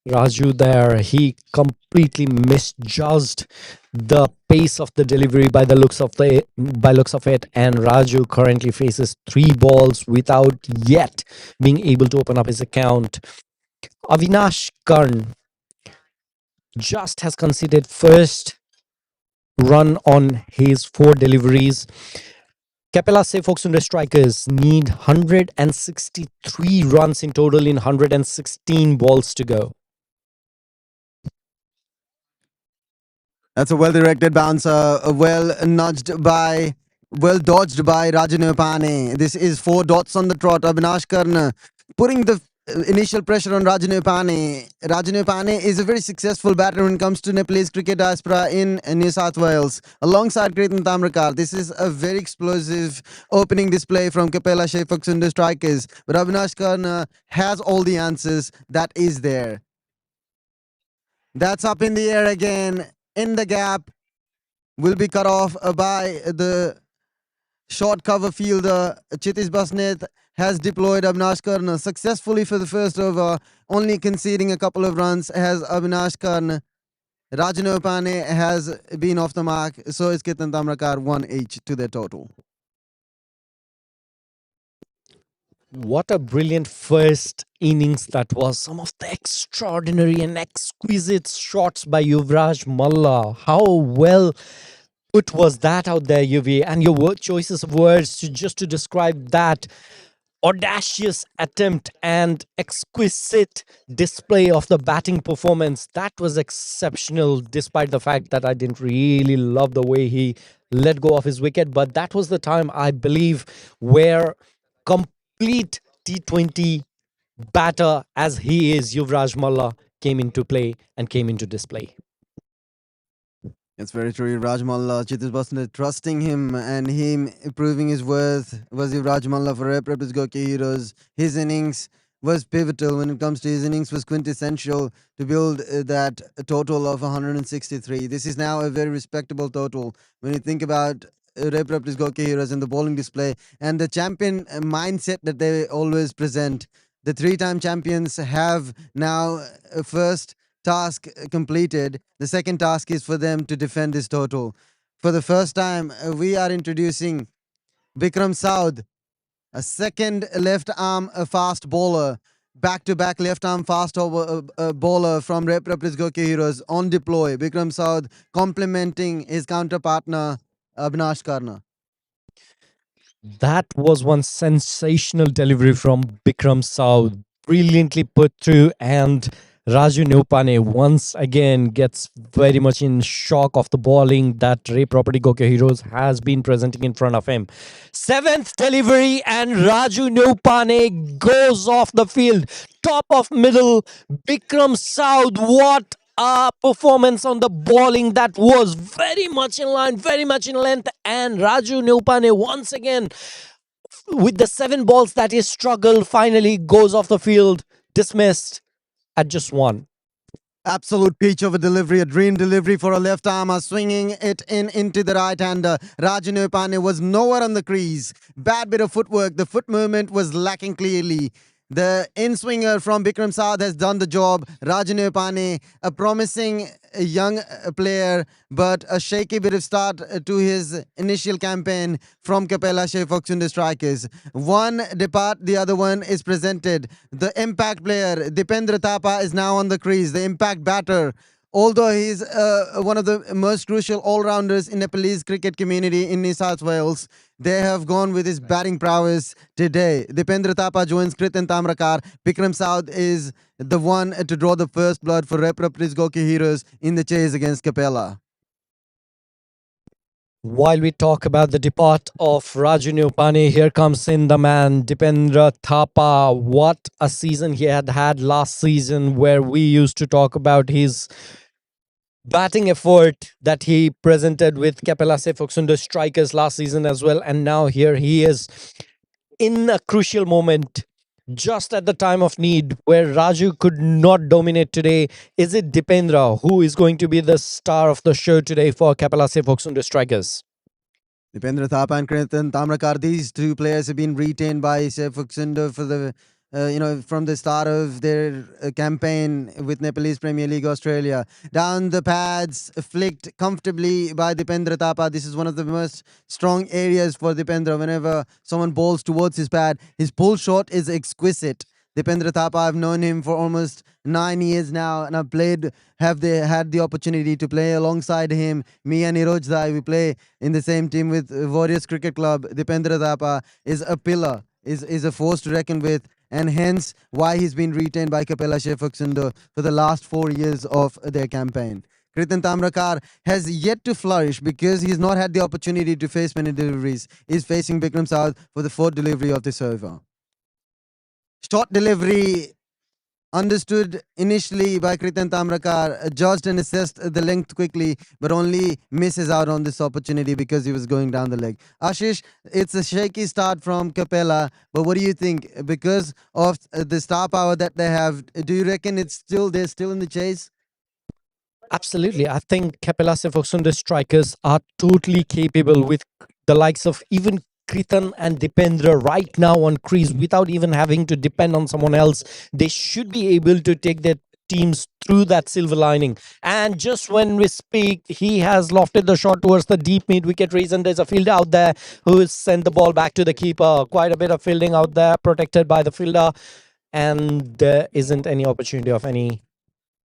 Raju there. He completely misjudged the pace of the delivery by looks of it, and Raju currently faces 3 balls without yet being able to open up his account. Avinash Karn just has conceded first run on his 4 deliveries. Capella Seifoksunde strikers need 163 runs in total in 116 balls to go. That's a well-directed bounce, well dodged by Rajanupane. This is 4 dots on the trot. Abhinash Karna putting the initial pressure on Rajanupane. Rajanupane is a very successful batter when it comes to Nepalese cricket diaspora in New South Wales. Alongside Kretan Tamrakar, this is a very explosive opening display from Kapela Seifoksunde strikers. But Abhinash Karna has all the answers that is there. That's up in the air again. In the gap, will be cut off by the short cover fielder. Chitish Basnet has deployed Avinash Karna successfully for the first over, only conceding a couple of runs has Avinash Karna. Rajanopane has been off the mark, so is Ketan Tamrakar 1 each to their total. What a brilliant first innings that was. Some of the extraordinary and exquisite shots by Yuvraj Malla. How well put was that out there, Yuvi? And your choices of words to describe that audacious attempt and exquisite display of the batting performance. That was exceptional, despite the fact that I didn't really love the way he let go of his wicket. But that was the time, I believe, where complete T20 batter as he is, Yuvraj Malla, came into play and came into display. It's very true. Rajmalla, Chitish Basnet trusting him and him proving his worth. Was Rajmalla for Reps Goke Heroes. His innings was pivotal when it comes to his innings, was quintessential to build that total of 163. This is now a very respectable total when you think about Reps Goke Heroes and the bowling display and the champion mindset that they always present. The 3-time champions have now first task completed. The second task is for them to defend this total. For the first time, we are introducing Bikram Saud, a second left arm fast bowler, back-to-back left arm fast bowler from Reps Goke Heroes on deploy. Bikram Saud complementing his counterpartner Abhinash Karna. That was one sensational delivery from Bikram Saud, brilliantly put through, and Raju Neupane once again gets very much in shock of the bowling that Ray Property Goke Heroes has been presenting in front of him. 7th delivery, and Raju Neupane goes off the field. Top of middle, Bikram Saud. What a performance on the bowling that was very much in line, very much in length. And Raju Neupane once again, with the 7 balls that he struggled, finally goes off the field, dismissed at just 1. Absolute peach of a delivery, a dream delivery for a left armer, swinging it into the right hander. Rajanupane was nowhere on the crease. Bad bit of footwork. The foot movement was lacking clearly. The in-swinger from Bikram Saad has done the job. Rajanupane, a promising young player, but a shaky bit of start to his initial campaign from Kapela Seifoksunde strikers. One depart, the other one is presented. The impact player, Dipendra Thapa, is now on the crease. The impact batter, although he's one of the most crucial all-rounders in Nepalese cricket community in New South Wales, they have gone with his batting prowess today. Dipendra Thapa joins Kretan Tamrakar. Bikram Saud is the one to draw the first blood for Reps Goke Heroes in the chase against Capella. While we talk about the depart of Raju Neupane, here comes in the man, Dipendra Thapa. What a season he had last season, where we used to talk about his batting effort that he presented with Kapela Seifoksunde strikers last season as well. And now here he is in a crucial moment, just at the time of need, where Raju could not dominate today. Is it Dipendra who is going to be the star of the show today for Kapela Seifoksunde strikers? Dipendra Thapa and Kretan Tamrakar, these two players have been retained by Seifoksunde for the from the start of their campaign with Nepalese Premier League Australia. Down the pads, flicked comfortably by Dipendra Thapa. This is one of the most strong areas for Dipendra. Whenever someone bowls towards his pad, his pull shot is exquisite. Dipendra Thapa, I've known him for almost 9 years now, and have they had the opportunity to play alongside him. Me and Niroj Dai, we play in the same team with Warriors Cricket Club. Dipendra Thapa is a pillar, is a force to reckon with, and hence why he's been retained by Kapela Shefaksundo for the last 4 years of their campaign. Kritan Tamrakar has yet to flourish because he's not had the opportunity to face many deliveries. He's facing Bikram South for the fourth delivery of this over. Short delivery understood initially by Kritan Tamrakar, judged and assessed the length quickly, but only misses out on this opportunity because he was going down the leg. Ashish, it's a shaky start from Capella, but what do you think? Because of the star power that they have, do you reckon they're still in the chase? Absolutely. I think Kapela Sefoksun's strikers are totally capable with the likes of even Kritan and Dipendra right now on crease without even having to depend on someone else. They should be able to take their teams through that silver lining. And just when we speak, he has lofted the shot towards the deep mid wicket reason. There's a fielder out there who has sent the ball back to the keeper. Quite a bit of fielding out there, protected by the fielder. And there isn't any opportunity of any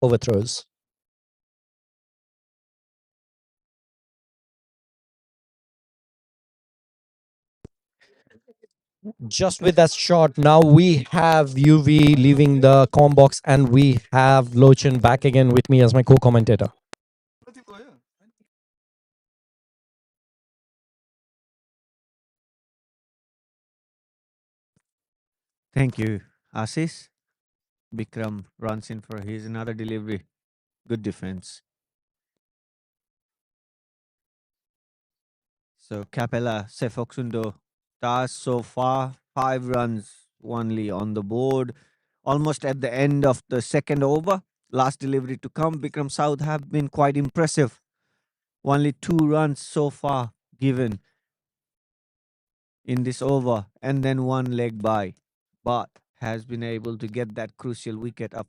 overthrows. Just with that shot, now we have UV leaving the com box and we have Lochin back again with me as my co-commentator. Thank you, Asis. Bikram runs in for his another delivery. Good defense. So Capella Sefoksundo stars so far 5 runs only on the board. Almost at the end of the second over. Last delivery to come. Bikram South have been quite impressive. Only 2 runs so far given in this over, and then one leg by. But has been able to get that crucial wicket of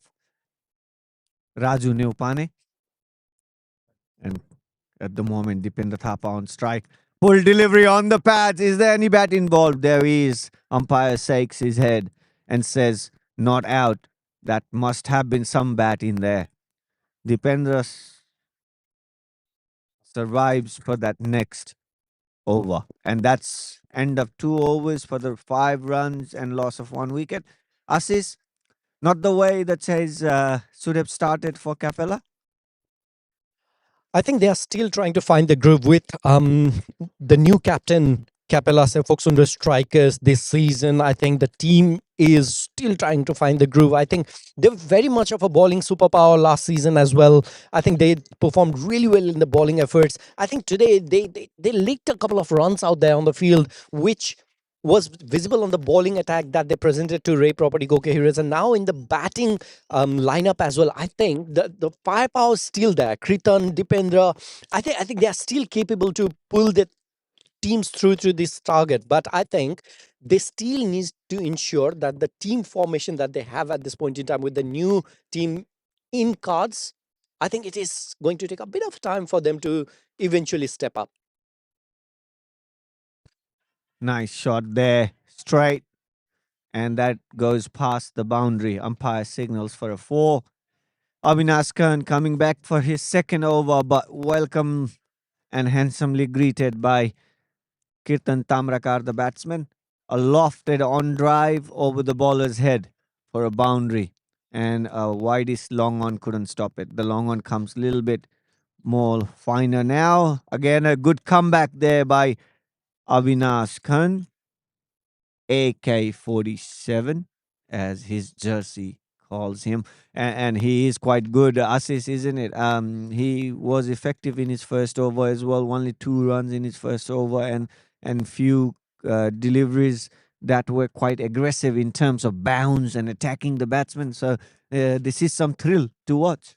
Raju Neupane. And at the moment, Dipendra Thapa on strike. Full delivery on the pads. Is there any bat involved? There is. Umpire shakes his head and says, not out. That must have been some bat in there. Dipendra survives for that next over. And that's end of 2 overs for the 5 runs and loss of 1 wicket. Assis, not the way that says should have started for Capella. I think they are still trying to find the groove with the new captain Capella Sefoksundo strikers this season. I think the team is still trying to find the groove. I think they're very much of a bowling superpower last season as well. I think they performed really well in the bowling efforts. I think today they leaked a couple of runs out there on the field, which was visible on the bowling attack that they presented to Ray Property Goke Heroes, and now in the batting lineup as well. I think the firepower is still there. Kritan, Dipendra, I think they are still capable to pull the teams through to this target. But I think they still need to ensure that the team formation that they have at this point in time with the new team in cards, I think it is going to take a bit of time for them to eventually step up. Nice shot there. Straight. And that goes past the boundary. Umpire signals for a 4. Avinash Khan coming back for his second over, but welcome and handsomely greeted by Kirtan Tamrakar, the batsman. A lofted on drive over the bowler's head for a boundary. And a widest long on couldn't stop it. The long on comes a little bit more finer now. Again, a good comeback there by Avinash Khan. AK-47, as his jersey calls him, and he is quite good assist, isn't it? He was effective in his first over as well. Only 2 runs in his first over, and few deliveries that were quite aggressive in terms of bounce and attacking the batsman. So this is some thrill to watch.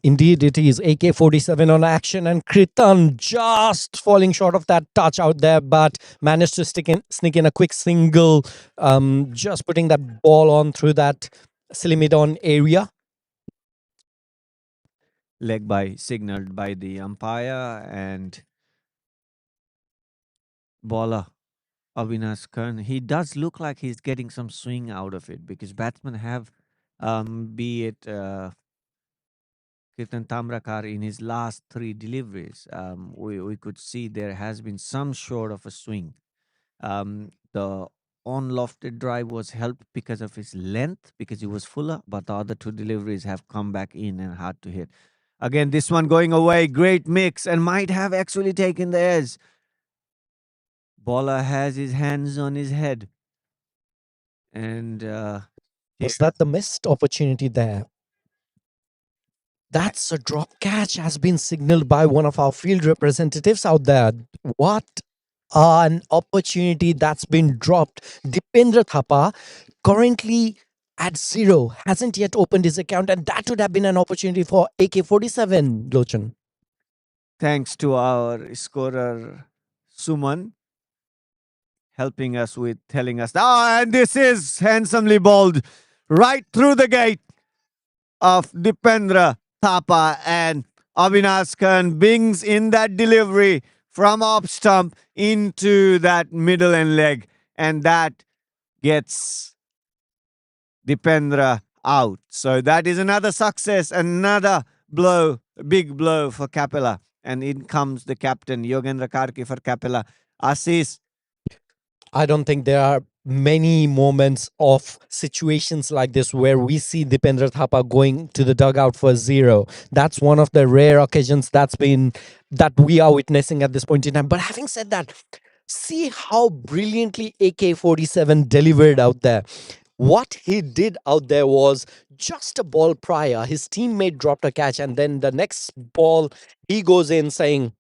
Indeed, it is AK-47 on action, and Kritan just falling short of that touch out there, but managed to sneak in a quick single, just putting that ball on through that Silimidon area. Leg by signaled by the umpire, and bowler Avinash Khan. He does look like he's getting some swing out of it because batsmen have, be it Kirtan Tamrakar in his last three deliveries, we could see there has been some sort of a swing. The on lofted drive was helped because of his length, because he was fuller, but the other two deliveries have come back in and hard to hit. Again, this one going away, great mix, and might have actually taken the edge. Bowler has his hands on his head, and Was that the missed opportunity there? That's a drop catch, has been signaled by one of our field representatives out there. What an opportunity that's been dropped. Dipendra Thapa, currently at zero, hasn't yet opened his account, and that would have been an opportunity for AK-47, Lochan. thanks to our scorer Suman helping us with telling us, and this is handsomely bowled right through the gate of Dipendra Thapa, and Avinash Khan brings in that delivery from off stump into that middle and leg, and that gets Dipendra out. So that is another success, another blow, big blow for Capella. And in comes the captain, Yogendra Karki for Capella. Assis, I don't think there are many moments of situations like this where we see Dipendra Thapa going to the dugout for zero. That's one of the rare occasions that we are witnessing at this point in time. But having said that, see how brilliantly AK-47 delivered out there. What he did out there was just a ball prior. His teammate dropped a catch, and then the next ball, he goes in saying,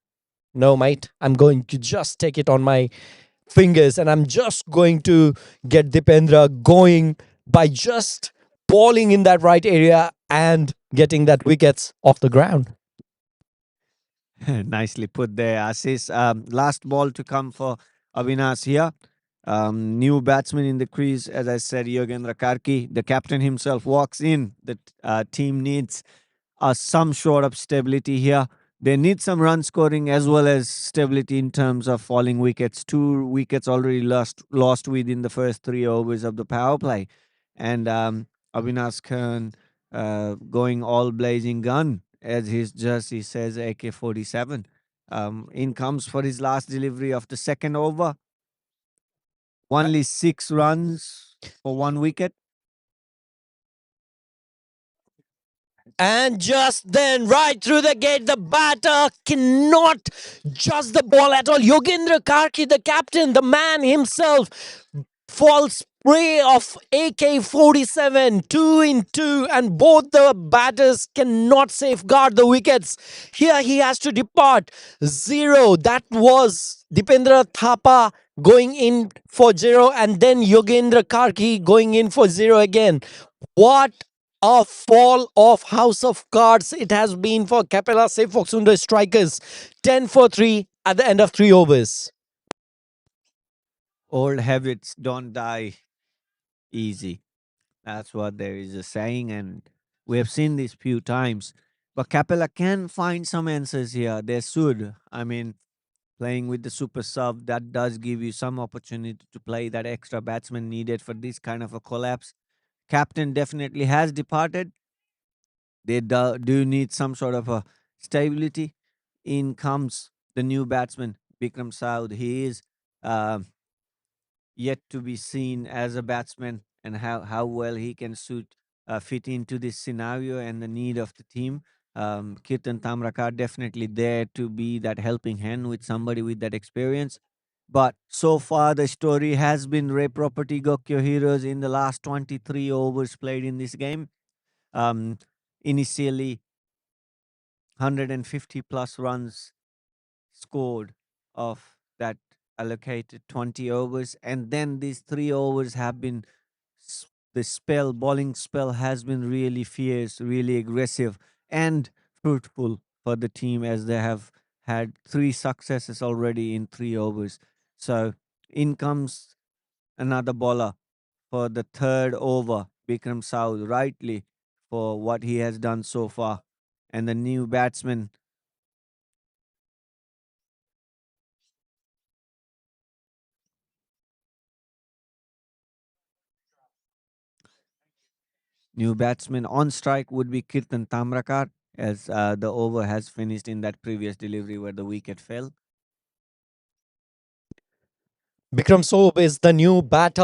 "No, mate, I'm going to just take it on my fingers, and I'm just going to get Dipendra going by just balling in that right area and getting that wickets off the ground." nicely put there, Assis. Last ball to come for Avinash here. New batsman in the crease, as I said, Yogendra Karki. The captain himself walks in. The team needs some sort of stability here. They need some run scoring as well as stability in terms of falling wickets. Two wickets already lost within the first 3 overs of the power play, and Avinash Khan going all blazing gun, as his jersey says, AK-47. In comes for his last delivery of the second over. Only 6 runs for 1 wicket. And just then, right through the gate, the batter cannot judge the ball at all. Yogendra Karki, the captain, the man himself, falls prey of AK-47, 2 in 2, and both the batters cannot safeguard the wickets. Here he has to depart. Zero. That was Dipendra Thapa going in for zero, and then Yogendra Karki going in for zero again. What a fall of House of Cards it has been for Capella Save Foxunder strikers. 10 for 3 at the end of 3 overs. Old habits don't die easy. That's what there is a saying, and we have seen this few times. But Capella can find some answers here. They should. I mean, playing with the super sub, that does give you some opportunity to play that extra batsman needed for this kind of a collapse. Captain definitely has departed. They do need some sort of a stability. In comes the new batsman, Bikram Saud. He is uh, yet to be seen as a batsman, and how well he can fit into this scenario and the need of the team. Kirtan Tamrakar definitely there to be that helping hand with somebody with that experience. But so far, the story has been Ray Property Gokyo Heroes in the last 23 overs played in this game. Um, Initially, 150 plus runs scored of that allocated 20 overs, and then these 3 overs have been the bowling spell has been really fierce, really aggressive, and fruitful for the team as they have had three successes already in 3 overs. So in comes another bowler for the third over, Bikram South, rightly for what he has done so far. And the new batsman on strike would be Kirtan Tamrakar, as the over has finished in that previous delivery where the wicket fell. Bikram Sob is the new batter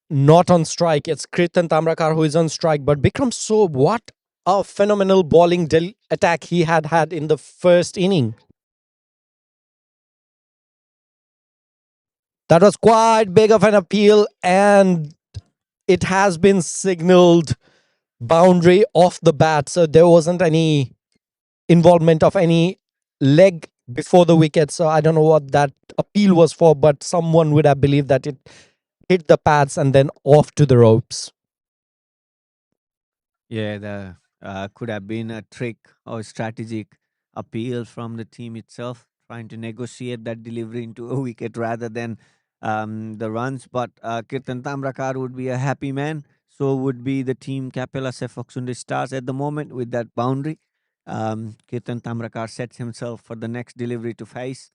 not on strike. It's Kritan Tamrakar who is on strike. But Bikram Sob, what a phenomenal bowling attack he had in the first inning. That was quite big of an appeal, and it has been signaled boundary off the bat. So there wasn't any involvement of any leg before the wicket. So I don't know what that appeal was for, but someone would have believed that it hit the pads and then off to the ropes. Yeah, the could have been a trick or strategic appeal from the team itself, trying to negotiate that delivery into a wicket rather than the runs. But Kirtan Tamrakar would be a happy man. So would be the team Capella Sefoksundi Stars at the moment with that boundary. Kirtan Tamrakar sets himself for the next delivery to face.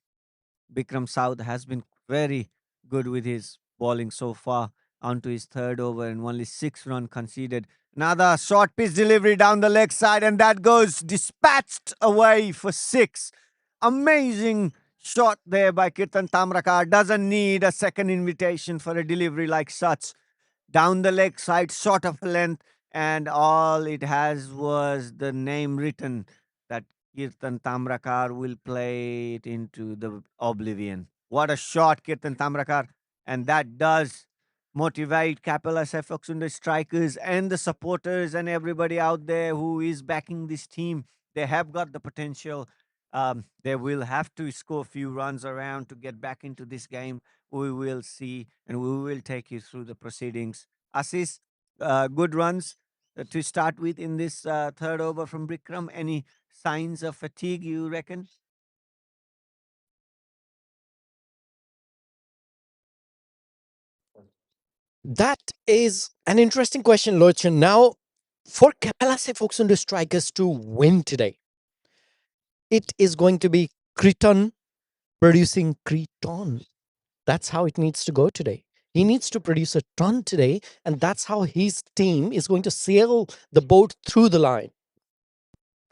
Bikram South has been very good with his bowling so far. Onto his third over and only 6 runs conceded. Another short pitch delivery down the leg side, and that goes dispatched away for 6. Amazing shot there by Kirtan Tamrakar. Doesn't need a second invitation for a delivery like such. Down the leg side, short of length, and all it has was the name written that Kirtan Tamrakar will play it into the oblivion. What a shot, Kirtan Tamrakar. And that does motivate Kapil SFX the strikers and the supporters and everybody out there who is backing this team. They have got the potential. They will have to score a few runs around to get back into this game. We will see and we will take you through the proceedings. Assis, good runs to start with in this third over from Bikram. Any signs of fatigue, you reckon? That is an interesting question, Lochin. Now, for Kapalase Folksunder Strikers to win today, it is going to be Crichton producing Crichton. That's how it needs to go today. He needs to produce a ton today, and that's how his team is going to sail the boat through the line.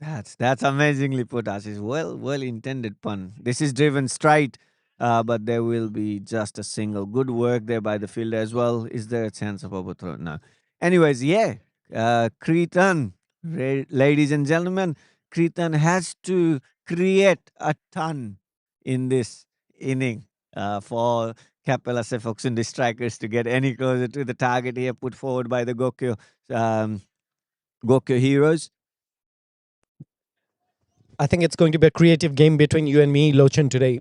That's amazingly put, Ashish. Well intended pun. This is driven straight, but there will be just a single. Good work there by the fielder as well. Is there a chance of overthrow? No. Anyways, yeah, Cretan, ladies and gentlemen, Cretan has to create a ton in this inning for Capella Sefox and the strikers to get any closer to the target here put forward by the um, Gokyo heroes. I think it's going to be a creative game between you and me, Lochin, today.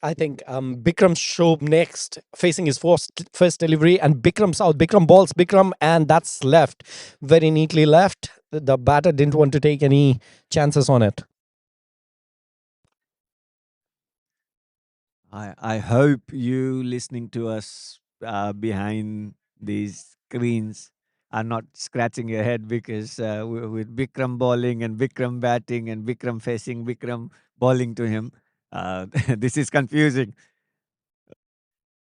I think Bikram Shob next, facing his first delivery, and Bikram's out. Bikram balls Bikram, and that's left. Very neatly left. The batter didn't want to take any chances on it. I hope you listening to us behind these screens are not scratching your head because with Bikram bowling and Bikram batting and Bikram facing Bikram bowling to him, this is confusing.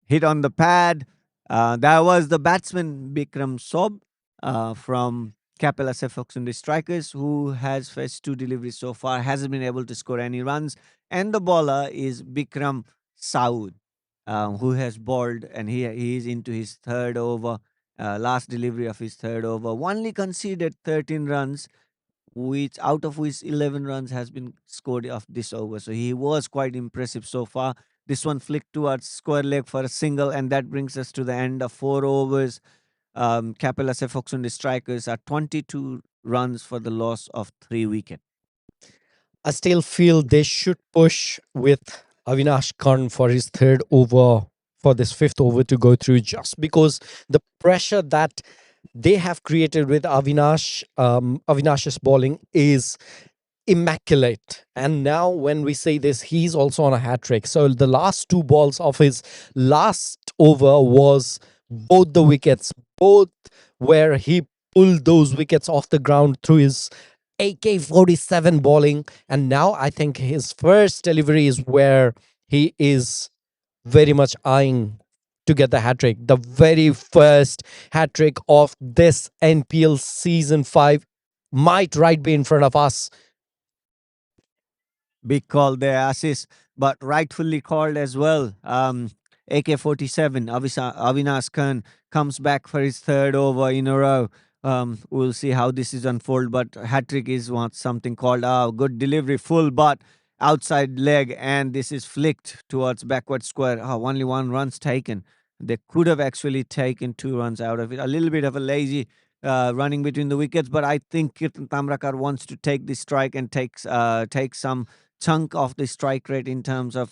Hit on the pad. That was the batsman Bikram Sob from Capella Sefox in the strikers, who has faced 2 deliveries so far, hasn't been able to score any runs. And the bowler is Bikram Saud, who has bowled and he is into his third over, last delivery of his third over. Only conceded 13 runs, which out of which 11 runs has been scored of this over. So he was quite impressive so far. This one flicked towards square leg for a single, and that brings us to the end of 4 overs. Capella Sefoxun, the strikers, are 22 runs for the loss of 3 wickets. I still feel they should push with Avinash Karn for his third over, for this fifth over to go through, just because the pressure that they have created with Avinash's bowling is immaculate. And now, when we say this, he's also on a hat trick. So the last two balls of his last over was both the wickets, both where he pulled those wickets off the ground through his AK-47 bowling. And now I think his first delivery is where he is very much eyeing to get the hat trick. The very first hat trick of this NPL season 5 might right be in front of us. Big call there, assist, but rightfully called as well. AK-47, Avinash Khan comes back for his third over in a row. We'll see how this is unfold, but hat trick is what something called good delivery, full but outside leg, and this is flicked towards backward square. Only one run's taken. They could have actually taken 2 runs out of it. A little bit of a lazy running between the wickets, but I think Kirtan Tamrakar wants to take this strike and take some chunk of the strike rate in terms of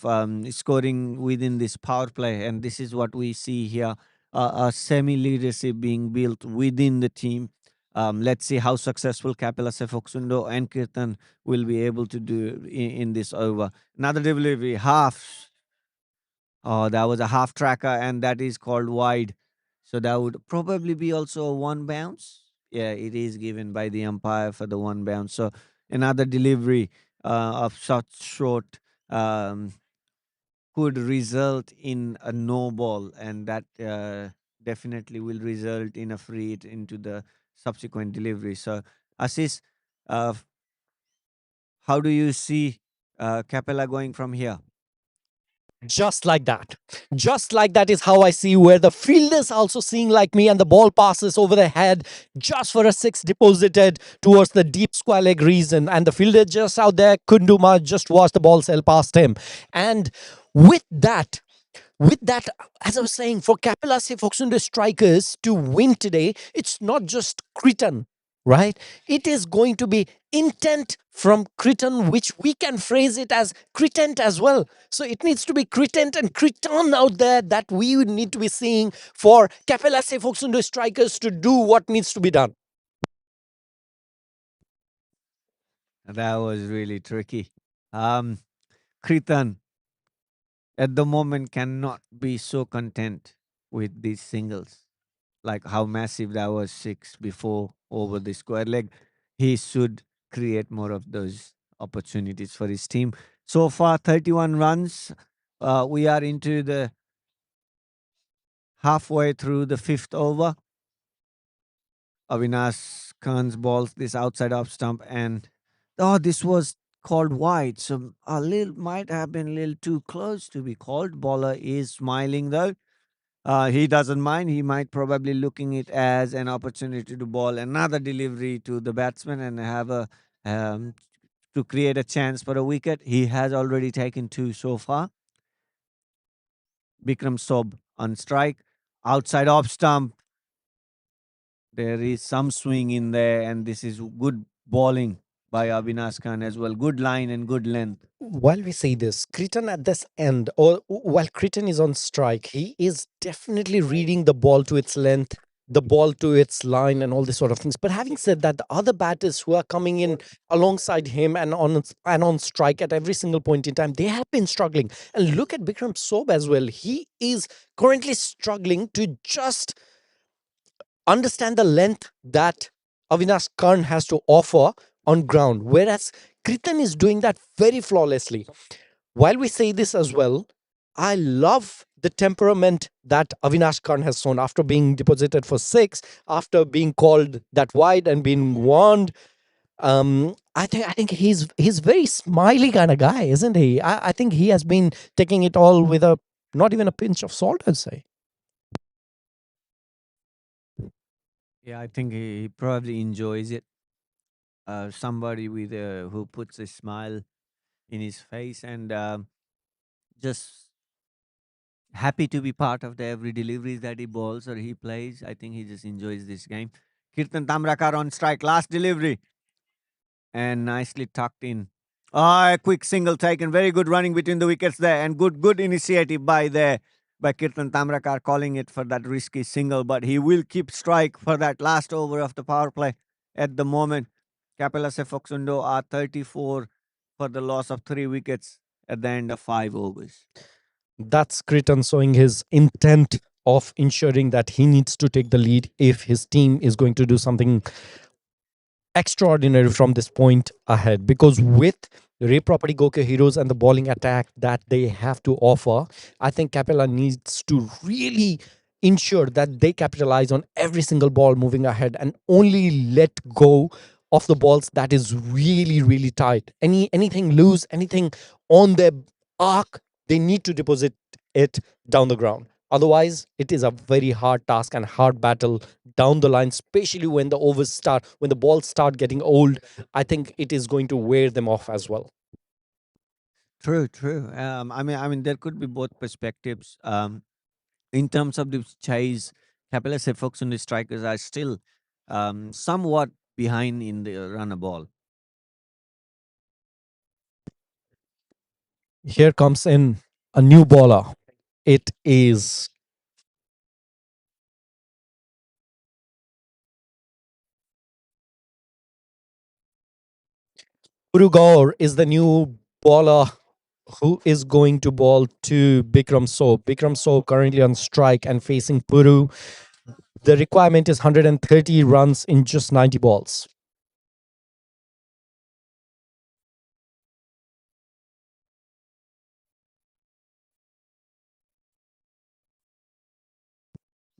scoring within this power play. And this is what we see here, a semi leadership being built within the team. Let's see how successful Kapila Sefoksundo and Kirtan will be able to do in this over. Another delivery, half. Oh, that was a half tracker, and that is called wide. So that would probably be also a one bounce. Yeah, it is given by the umpire for the one bounce. So another delivery of such short um, could result in a no ball, and that definitely will result in a free hit into the subsequent delivery. So, Assis, uh, how do you see Capella going from here? Just like that. Just like that is how I see where the fielder's also seeing like me, and the ball passes over the head just for a six deposited towards the deep square leg region. And the fielder just out there couldn't do much, just watch the ball sail past him. And with that, with that, as I was saying, for Kapila Foxundo strikers to win today, it's not just Crichton, right? It is going to be intent from Crichton, which we can phrase it as Crichton as well. So it needs to be Crichton and Crichton out there that we would need to be seeing for Kapila Foxundo strikers to do what needs to be done. That was really tricky. Um, Kritan at the moment cannot be so content with these singles. Like how massive that was six before over the square leg. He should create more of those opportunities for his team. So far, 31 runs. We are into the halfway through the fifth over. Avinash Khan's balls this outside off stump, and this was called wide. So a little might have been a little too close to be called. Bowler is smiling though. He doesn't mind. He might probably looking it as an opportunity to ball another delivery to the batsman and have a um, to create a chance for a wicket. He has already taken 2 so far. Bikram Sob on strike, outside off stump. There is some swing in there, and this is good bowling by Avinash Khan as well. Good line and good length. While we say this, Crichton at this end, or while Crichton is on strike, he is definitely reading the ball to its length, the ball to its line, and all these sort of things. But having said that, the other batters who are coming in alongside him and on strike at every single point in time, they have been struggling. And look at Bikram Sob as well. He is currently struggling to just understand the length that Avinash Khan has to offer on ground, whereas Kritan is doing that very flawlessly. While we say this as well, I love the temperament that Avinash Khan has shown after being deposited for six, after being called that wide and being warned. I think he's very smiley kind of guy, isn't he? I think he has been taking it all with a not even a pinch of salt, I'd say. Yeah, I think he probably enjoys it. Somebody with who puts a smile in his face and just happy to be part of the every deliveries that he bowls or he plays. I think he just enjoys this game. Kirtan Tamrakar on strike, last delivery, and nicely tucked in. A quick single taken, very good running between the wickets there, and good initiative by Kirtan Tamrakar calling it for that risky single, but he will keep strike for that last over of the power play at the moment. Capella Sefoxundo are 34 for the loss of 3 wickets at the end of 5 overs. That's Crichton showing his intent of ensuring that he needs to take the lead if his team is going to do something extraordinary from this point ahead, because with Ray Property Goke Heroes and the bowling attack that they have to offer, I think Capella needs to really ensure that they capitalize on every single ball moving ahead and only let go of the balls that is really really tight. Anything loose, anything on their arc, they need to deposit it down the ground. Otherwise, it is a very hard task and hard battle down the line, especially when the overs start, when the balls start getting old. I think it is going to wear them off as well. True, true. I mean, there could be both perspectives. In terms of the chase, Capella Sefoxundo strikers are still somewhat behind in the runner ball. Here comes in a new bowler. It is Urugaur is the new bowler who is going to bowl to Bikram Soap. Bikram Soap currently on strike and facing Puru. The requirement is 130 runs in just 90 balls.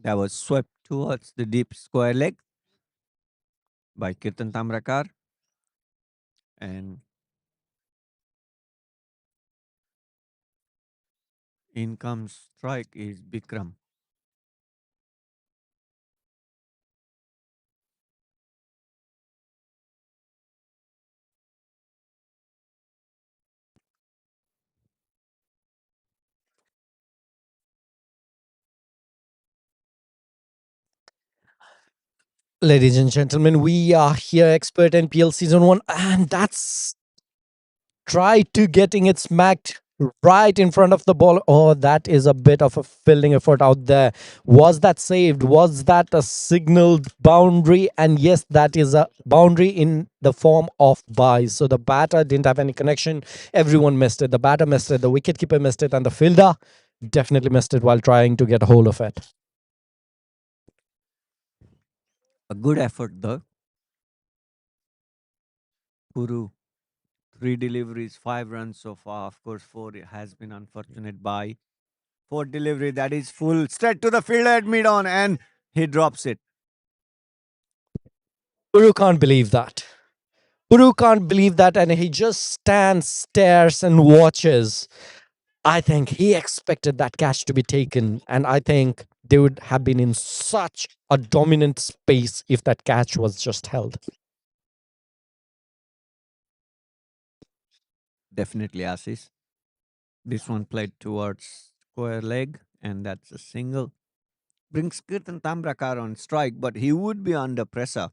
That was swept towards the deep square leg by Kirtan Tamrakar, and in comes strike is Bikram. Ladies and gentlemen, we are here, Expert NPL Season 1, and that's try to getting it smacked right in front of the ball. Oh, that is a bit of a fielding effort out there. Was that saved? Was that a signaled boundary? And yes, that is a boundary in the form of buys. So the batter didn't have any connection. Everyone missed it. The batter missed it. The wicketkeeper missed it. And the fielder definitely missed it while trying to get a hold of it. A good effort though. Puru, 3 deliveries, 5 runs so far. Of course, four has been unfortunate by fourth delivery. That is full straight to the fielder at mid on, and he drops it. Guru can't believe that. Guru can't believe that. And he just stands, stares, and watches. I think he expected that catch to be taken, and I think they would have been in such a dominant space if that catch was just held. Definitely Assis. This one played towards square leg, and that's a single. Brings Kirtan Tambrakar on strike, but he would be under pressure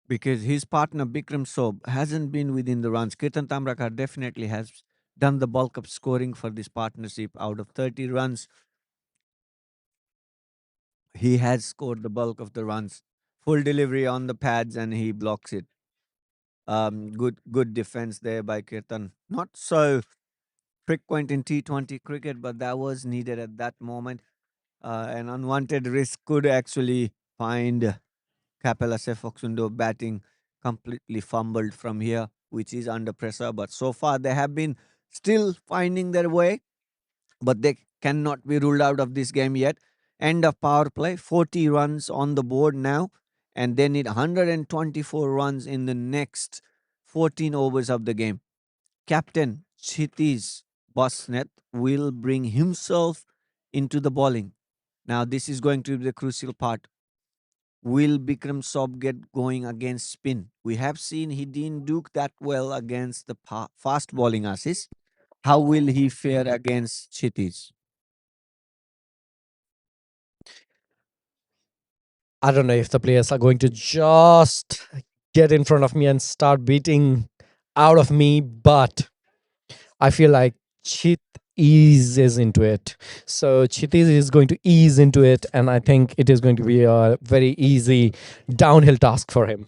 because his partner Bikram Sob hasn't been within the runs. Kirtan Tambrakar definitely has done the bulk of scoring for this partnership. Out of 30 runs, he has scored the bulk of the runs. Full delivery on the pads, and he blocks it. Good defense there by Kirtan. Not so frequent in T20 cricket, but that was needed at that moment. An unwanted risk could actually find Capella Sefoxundo batting completely fumbled from here, which is under pressure. But so far, they have been still finding their way, but they cannot be ruled out of this game yet. End of power play, 40 runs on the board now, and they need 124 runs in the next 14 overs of the game. Captain Chiti's Bosnet will bring himself into the bowling. Now, this is going to be the crucial part. Will Bikram Sob get going against spin? We have seen he didn't do that well against the fast bowling asses. How will he fare against Chitis? I don't know if the players are going to just get in front of me and start beating out of me, but I feel like Chit eases into it. So Chit is going to ease into it, and I think it is going to be a very easy downhill task for him.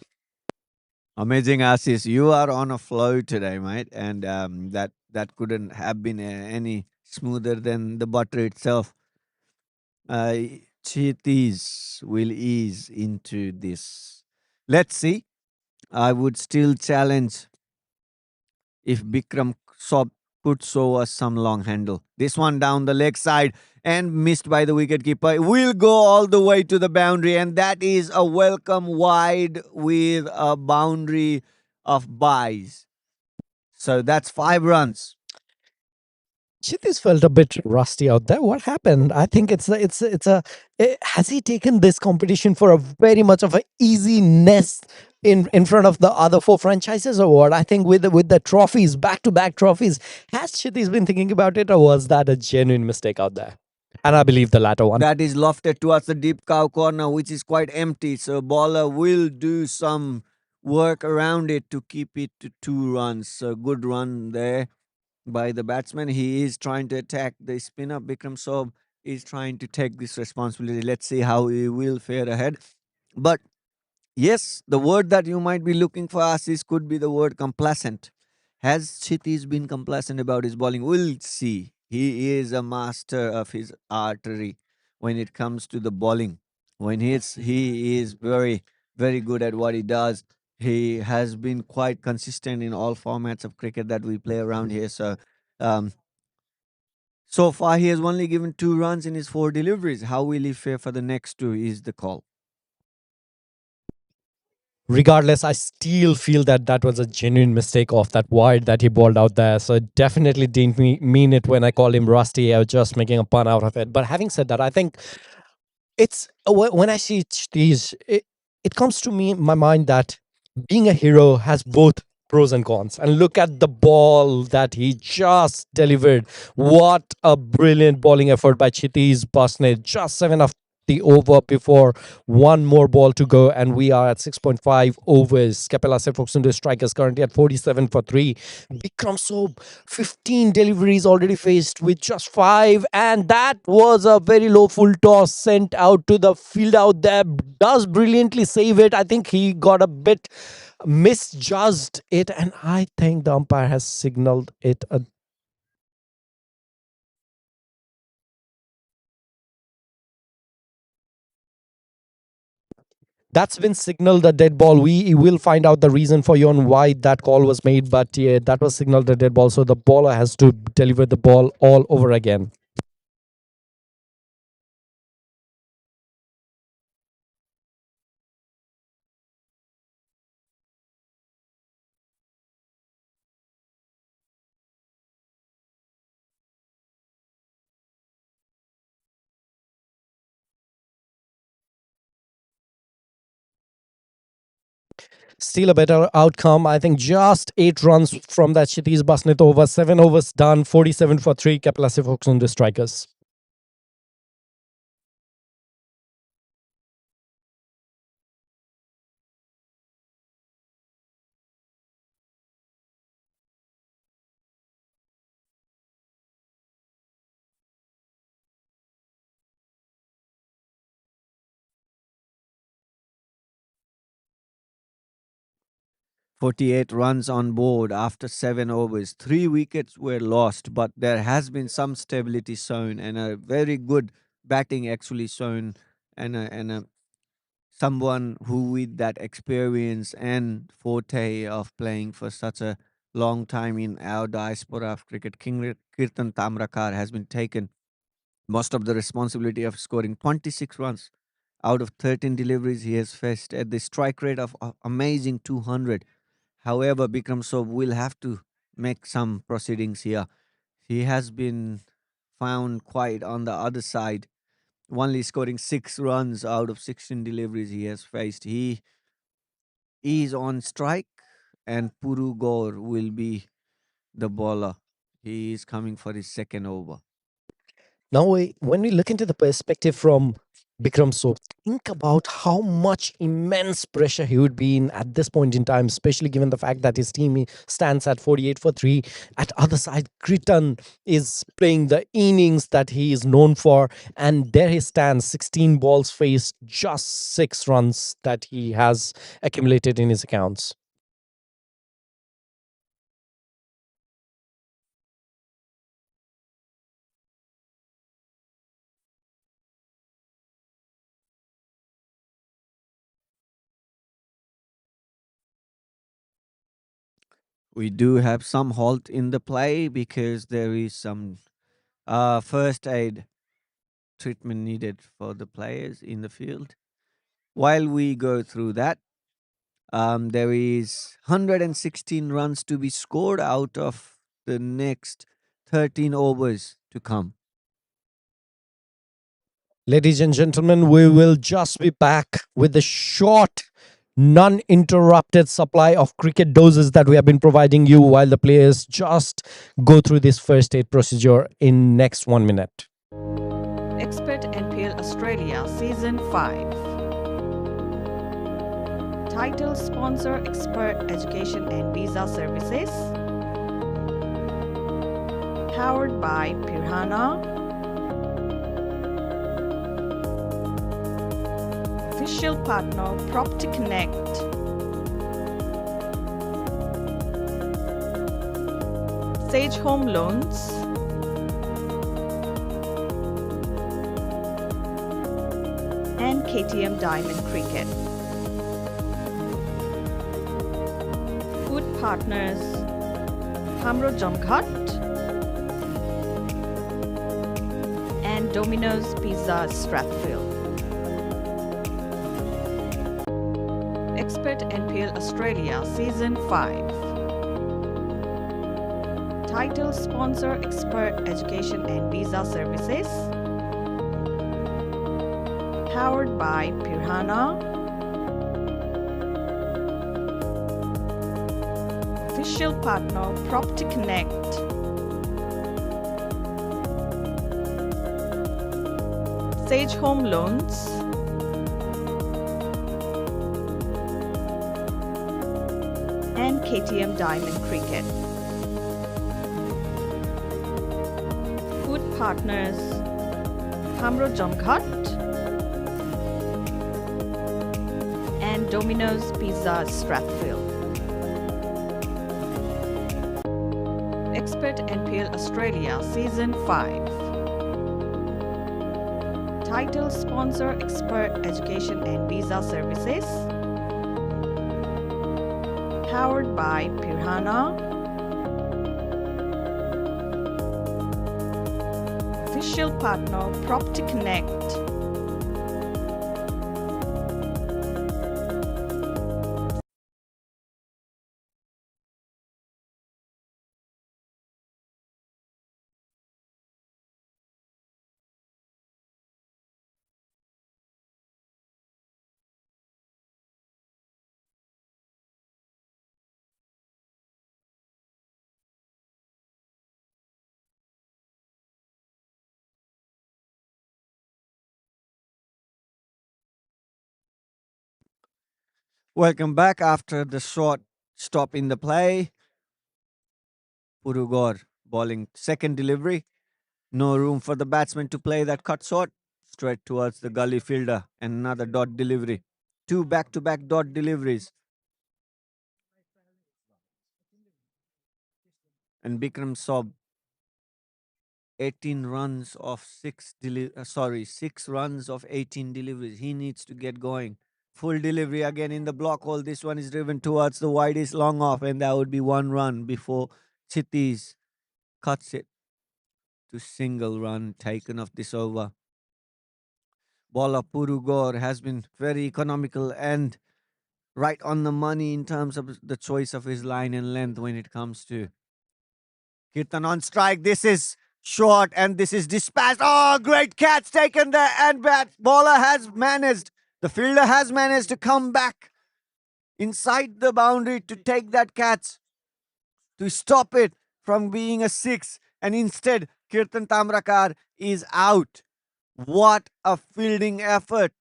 Amazing assist. You are on a flow today, mate, and that couldn't have been any smoother than the butter itself. Uh, Cheaties will ease into this. Let's see. I would still challenge if Bikram Sob could show us some long handle. This one down the leg side and missed by the wicketkeeper. Will go all the way to the boundary, and that is a welcome wide with a boundary of buys. So that's 5 runs. Chiti's felt a bit rusty out there. What happened? I think has he taken this competition for a very much of a easy nest in front of the other four franchises or what? I think with the trophies, back to back trophies, has Chiti's been thinking about it or was that a genuine mistake out there? And I believe the latter one. That is lofted towards the deep cow corner, which is quite empty. So bowler will do some work around it to keep it to 2 runs. So good run there by the batsman. He is trying to attack the spinner. Bikram Sob is trying to take this responsibility. Let's see how he will fare ahead. But yes, the word that you might be looking for us is could be the word complacent. Has Chiti's been complacent about his bowling? We'll see. He is a master of his artery when it comes to the bowling. He is very very good at what he does. He has been quite consistent in all formats of cricket that we play around here. Um, so far he has only given 2 runs in his 4 deliveries. How will he fare for the next two? Is the call. Regardless, I still feel that that was a genuine mistake of that wide that he balled out there. So it definitely didn't mean it when I called him rusty. I was just making a pun out of it. But having said that, I think it's when I see these, it comes to me in my mind that being a hero has both pros and cons. And look at the ball that he just delivered. What a brilliant bowling effort by Chiti's Basnet. Just 7 of the over before one more ball to go, and we are at 6.5 overs. Kapela Sefoxunde strikers currently at 47 for 3. Bikram Sob 15 deliveries already faced with just 5, and that was a very low full toss sent out to the field out there. Does brilliantly save it. I think he got a bit misjudged it, and I think the umpire has signaled it a that's been signaled a dead ball. We will find out the reason for you on why that call was made, but yeah, that was signaled a dead ball. So the bowler has to deliver the ball all over again. Still a better outcome. I think just 8 runs from that Shiti's Basnit over. 7 overs done. 47 for 3. Kapilasi Folks on the strikers. 48 runs on board after 7 overs. 3 wickets were lost, but there has been some stability shown and a very good batting actually shown, and someone who with that experience and forte of playing for such a long time in our diaspora of cricket, King Kirtan Tamrakar has been taken most of the responsibility of scoring 26 runs out of 13 deliveries he has faced at the strike rate of amazing 200. However, Bikram Sob will have to make some proceedings here. He has been found quite on the other side, only scoring 6 runs out of 16 deliveries he has faced. He is on strike, and Puru Gaur will be the bowler. He is coming for his second over. Now, when we look into the perspective from Bikram Soap, think about how much immense pressure he would be in at this point in time, especially given the fact that his team stands at 48 for 3. At other side, Kritan is playing the innings that he is known for, and there he stands, 16 balls faced, just 6 runs that he has accumulated in his accounts. We do have some halt in the play because there is some first aid treatment needed for the players in the field. While we go through that, there is 116 runs to be scored out of the next 13 overs to come. Ladies and gentlemen, we will just be back with the short, non interrupted supply of cricket doses that we have been providing you while the players just go through this first aid procedure in next 1 minute. Expert NPL Australia Season 5. Title Sponsor Expert Education and Visa Services. Powered by Pirhana. Official partner Property Connect. Sage Home Loans. And KTM Diamond Cricket. Food partners Hamro Jamghat and Domino's Pizza Strathfield. Expert NPL Australia Season 5. Title Sponsor Expert Education and Visa Services. Powered by Pirhana. Official partner Property Connect. Sage Home Loans. And KTM Diamond Cricket. Food partners Hamro Jamghat and Domino's Pizza Strathfield. Expert NPL Australia Season 5. Title Sponsor Expert Education and Visa Services. Powered by Pirhana. Official partner Property Connect. Welcome back after the short stop in the play. Purugor bowling second delivery. No room for the batsman to play that cut shot. Straight towards the gully fielder. And another dot delivery. Two back to back dot deliveries. And Bikram Sob 18 runs of 6 runs of 18 deliveries. He needs to get going. Full delivery again in the block hole. This one is driven towards the widest long off, and that would be 1 run before Chittis cuts it to single run taken off this over. Bowler Purugor has been very economical and right on the money in terms of the choice of his line and length when it comes to Kirtan on strike. This is short and this is dispatched. Oh, great catch taken there, and bowler has managed. The fielder has managed to come back inside the boundary to take that catch, to stop it from being a six, and instead Kirtan Tamrakar is out. What a fielding effort.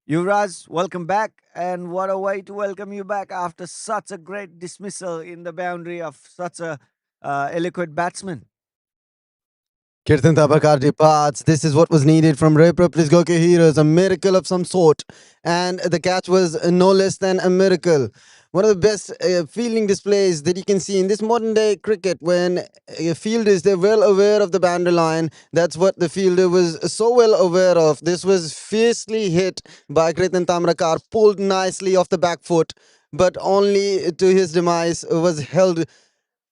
Yuvraj, welcome back, and what a way to welcome you back after such a great dismissal in the boundary of such a eloquent batsman. Kirtan Tabakar departs. This is what was needed from Repro. Please go, Heroes. A miracle of some sort. And the catch was no less than a miracle. One of the best fielding displays that you can see in this modern day cricket when fielders, they're well aware of the boundary line. That's what the fielder was so well aware of. This was fiercely hit by Kirtan Tamrakar, pulled nicely off the back foot. but only to his demise was held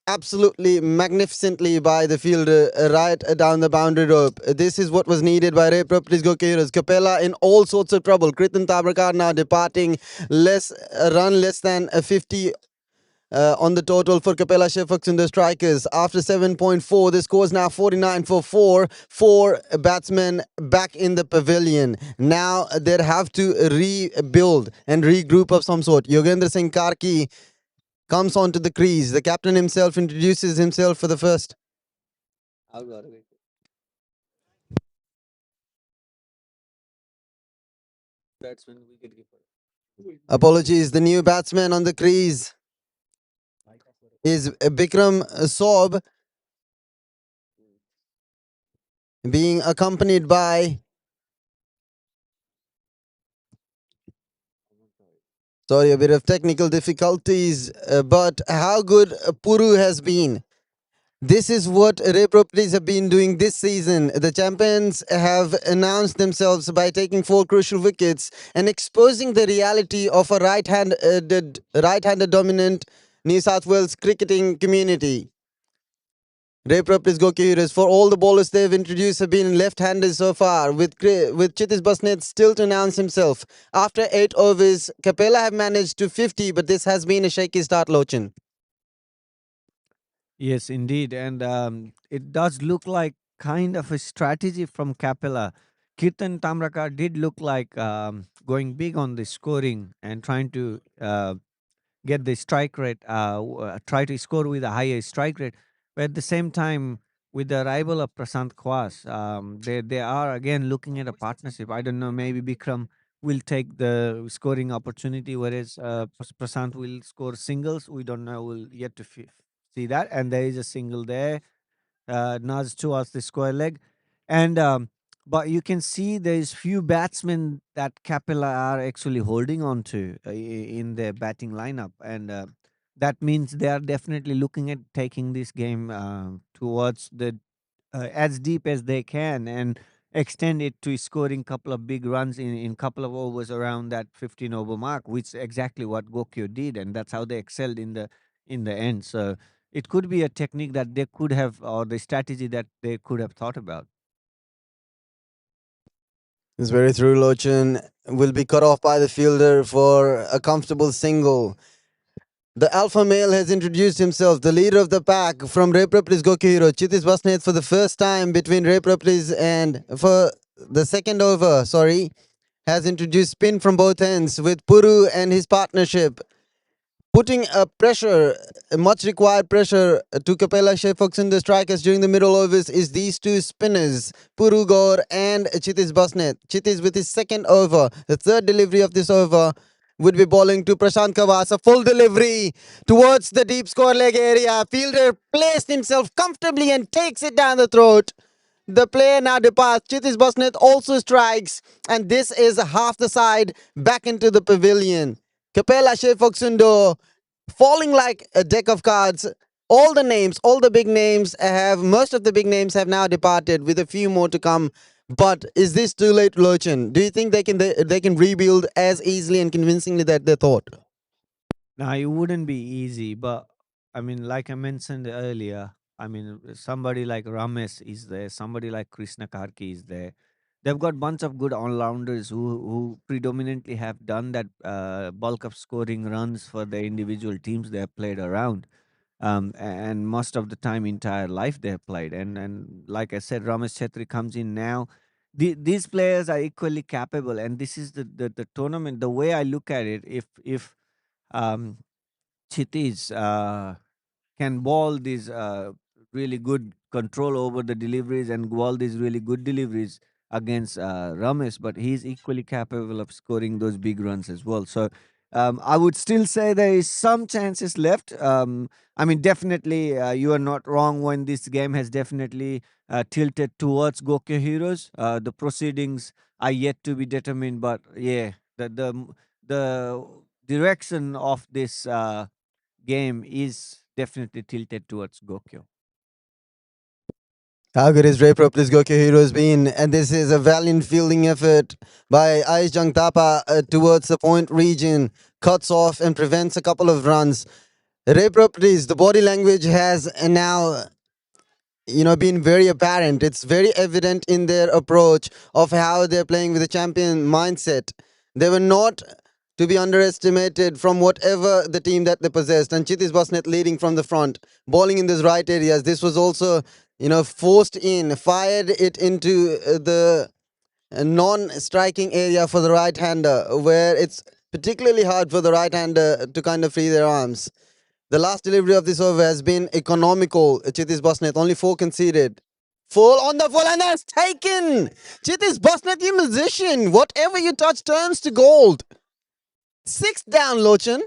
absolutely magnificently by the fielder right down the boundary rope. This is what was needed by Ray Properties Gokeras. Capella in all sorts of trouble. Kritan Tabrakar now departing less a run less than a 50 on the total for Capella Sheffox and the strikers. After 7.4, the score is now 49 for 4. Four batsmen back in the pavilion. Now they have to rebuild and regroup of some sort. Yogendra Singh Karki comes onto the crease. The captain himself introduces himself for the first. Apologies, the new batsman on the crease is Bikram Saub, being accompanied by. Sorry, a bit of technical difficulties, but how good Puru has been. This is what Ray Properties have been doing this season. The champions have announced themselves by taking four crucial wickets and exposing the reality of a right-handed dominant New South Wales cricketing community. Ray Properties go curious. For all the bowlers they've introduced have been left-handed so far, with Chitis Basnet still to announce himself. After 8 overs, Capella have managed to 50, but this has been a shaky start, Lochin. Yes, indeed. And it does look like kind of a strategy from Capella. Kirtan Tamrakar did look like going big on the scoring and trying to get the strike rate, try to score with a higher strike rate. But at the same time, with the arrival of Prasant Kwas, they are again looking at a partnership. I don't know, maybe Bikram will take the scoring opportunity, whereas Prasant will score singles. We don't know. We'll yet to see that. And there is a single there, nudge towards the square leg, and but you can see there's few batsmen that Capella are actually holding on to in their batting lineup, and that means they are definitely looking at taking this game towards the as deep as they can and extend it to scoring couple of big runs in couple of overs around that 15 over mark, which is exactly what Gokyo did, and that's how they excelled in the end. So it could be a technique that they could have, or the strategy that they could have thought about. It's very true, Lochin will be cut off by the fielder for a comfortable single. The alpha male has introduced himself, the leader of the pack from Ray Properties Gokihiro. Chitis Basnet for the first time between Ray Properties and for the second over, has introduced spin from both ends with Puru and his partnership, putting a pressure, a much required pressure to Capella Sheffox and the strikers during the middle overs is these two spinners, Puru Gaur and Chitis Basnet. Chitis with his second over, the third delivery of this over, would be bowling to Prashant Kawas. A full delivery towards the deep score leg area. Fielder placed himself comfortably and takes it down the throat. The player now departs. Chitis Basnet also strikes, and this is half the side back into the pavilion. Capella Shefoksundo falling like a deck of cards. All the names, all the big names have, most of the big names have now departed, with a few more to come. But is this too late, Lochin? Do you think they can rebuild as easily and convincingly that they thought? Now, it wouldn't be easy, but I mean, like I mentioned earlier, I mean, somebody like Ramesh is there, somebody like Krishna Karki is there. They've got bunch of good all-rounders who predominantly have done that bulk of scoring runs for the individual teams they have played around. And most of the time, entire life they have played. And like I said, Ramesh Chetri comes in now. These players are equally capable, and this is the tournament. The way I look at it, if um, Chiti's can ball these really good control over the deliveries and ball these really good deliveries against Ramesh, but he's equally capable of scoring those big runs as well. So I would still say there is some chances left. I mean, definitely you are not wrong when this game has definitely tilted towards Gokyo Heroes. The proceedings are yet to be determined, but yeah, the direction of this. Game is definitely tilted towards Gokyo. How good is Ray Please Goke Heroes been? And this is a valiant fielding effort by Aishjang Tapa towards the point region. Cuts off and prevents a couple of runs. Ray Please, the body language has now been very apparent. It's very evident in their approach of how they're playing with a champion mindset. They were not to be underestimated from whatever the team that they possessed. And Chitis Basnet leading from the front, bowling in those right areas. This was also, forced in, fired it into the non-striking area for the right-hander, where it's particularly hard for the right-hander to kind of free their arms. The last delivery of this over has been economical. Chitis Bosnet only 4 conceded. Full on the full and that's taken. Chitis Bosnet, you musician. Whatever you touch turns to gold. 6 down, Lochan.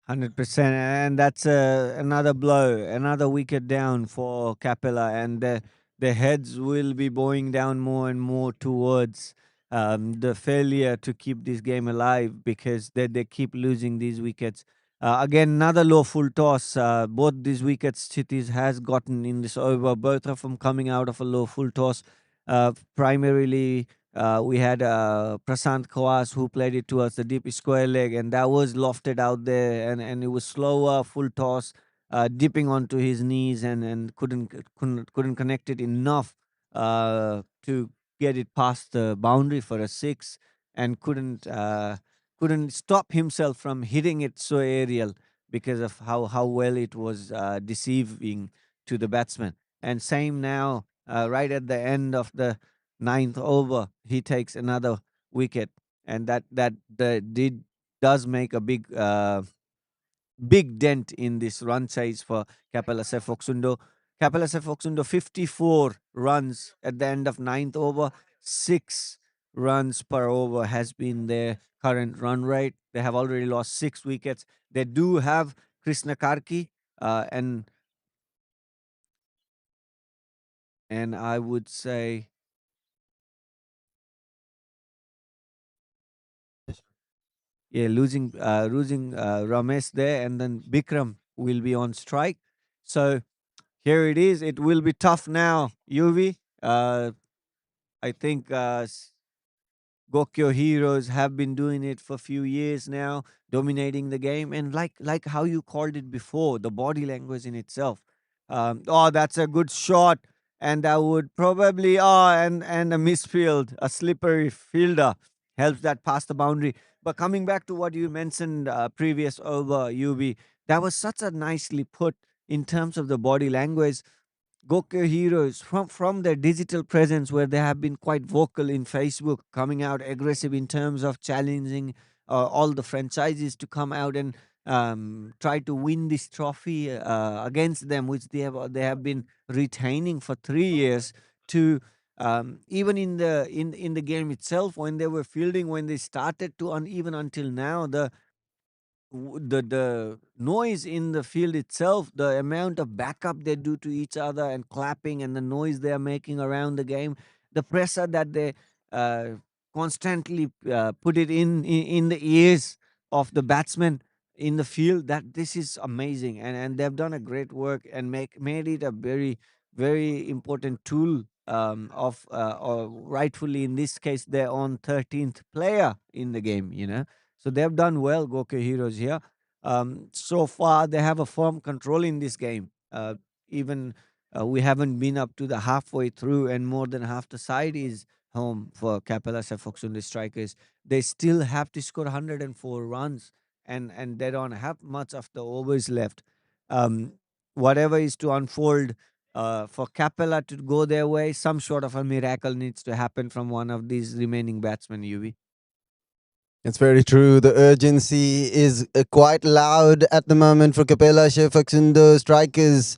100%, and that's another blow, another wicket down for Capella, and the heads will be bowing down more and more towards the failure to keep this game alive because they keep losing these wickets. Again, another low full toss. Both these wickets Chitis has gotten in this over, both of them coming out of a low full toss. Primarily we had Prasant Kawas who played it towards the deep square leg, and that was lofted out there, and it was slower, full toss, dipping onto his knees, and couldn't connect it enough to get it past the boundary for a six, and couldn't stop himself from hitting it so aerial because of how well it was deceiving to the batsman. And same now, right at the end of the ninth over, he takes another wicket, and that did does make a big dent in this run chase for Kapela Sefoksundo. Kapela Sefoksundo 54 runs at the end of ninth over, 6 runs per over has been their current run rate. They have already lost 6 wickets. They do have Krishna Karki, and I would say, yeah, losing Ramesh there, and then Bikram will be on strike. So here it is. It will be tough now, UV. I think Gokyo Heroes have been doing it for a few years now, dominating the game, and like how you called it before, the body language in itself. Oh, that's a good shot, and I would probably and a misfield, a slippery fielder helps that pass the boundary. But coming back to what you mentioned previous over UB, that was such a nicely put in terms of the body language. Gokyo Heroes from their digital presence, where they have been quite vocal in Facebook, coming out aggressive in terms of challenging all the franchises to come out and try to win this trophy against them, which they have been retaining for 3 years. To even in the game itself, when they were fielding, when they started to, even until now, the noise in the field itself, the amount of backup they do to each other and clapping and the noise they are making around the game, the pressure that they uh, constantly put it in the ears of the batsmen in the field, that this is amazing, and they've done a great work and made it a very important tool of or rightfully in this case their own 13th player in the game, so they've done well, Goku Heroes here. So far, they have a firm control in this game. Even we haven't been up to the halfway through, and more than half the side is home for Capella Sefoksunde strikers. They still have to score 104 runs, and they don't have much of the overs left. Um, Whatever is to unfold for Capella to go their way, some sort of a miracle needs to happen from one of these remaining batsmen, UV. It's very true. The urgency is quite loud at the moment for Capella, Shefaxindo strikers.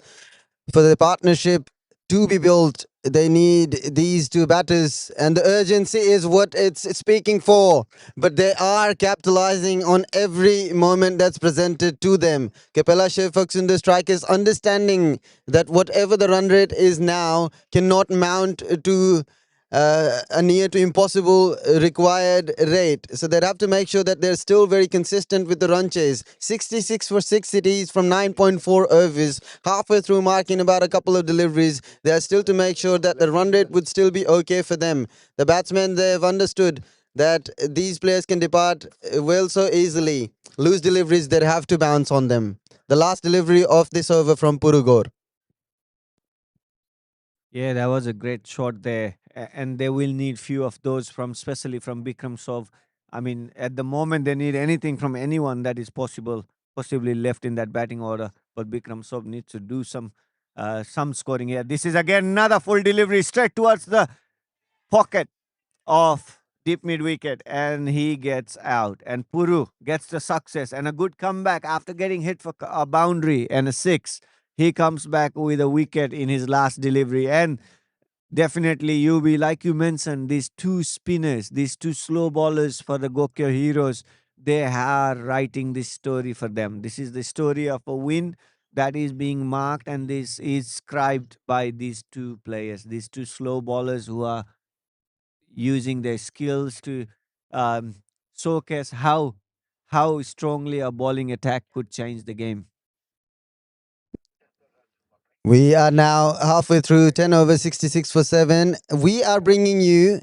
For the partnership to be built, they need these two batters, and the urgency is what it's speaking for. But they are capitalizing on every moment that's presented to them. Capella Shefaxindo strikers understanding that whatever the run rate is now cannot mount to a near to impossible required rate. So they'd have to make sure that they're still very consistent with the run chase. 66 for 6 cities from 9.4 overs, halfway through marking about a couple of deliveries. They're still to make sure that the run rate would still be okay for them. The batsmen, they've understood that these players can depart well so easily. Loose deliveries, they'd have to bounce on them. The last delivery of this over from Purugor. Yeah, that was a great shot there, and they will need few of those from, especially from Bikram Sov. I mean, at the moment they need anything from anyone that is possibly left in that batting order. But Bikram Sov needs to do some scoring here. This is again another full delivery straight towards the pocket of deep mid wicket, and he gets out. And Puru gets the success and a good comeback after getting hit for a boundary and a six. He comes back with a wicket in his last delivery. And definitely, UB, like you mentioned, these two spinners, these two slow bowlers for the Gokyo Heroes, they are writing this story for them. This is the story of a win that is being marked, and this is scribed by these two players, these two slow bowlers who are using their skills to um, showcase how strongly a bowling attack could change the game. We are now halfway through 10 over 66 for 7. We are bringing you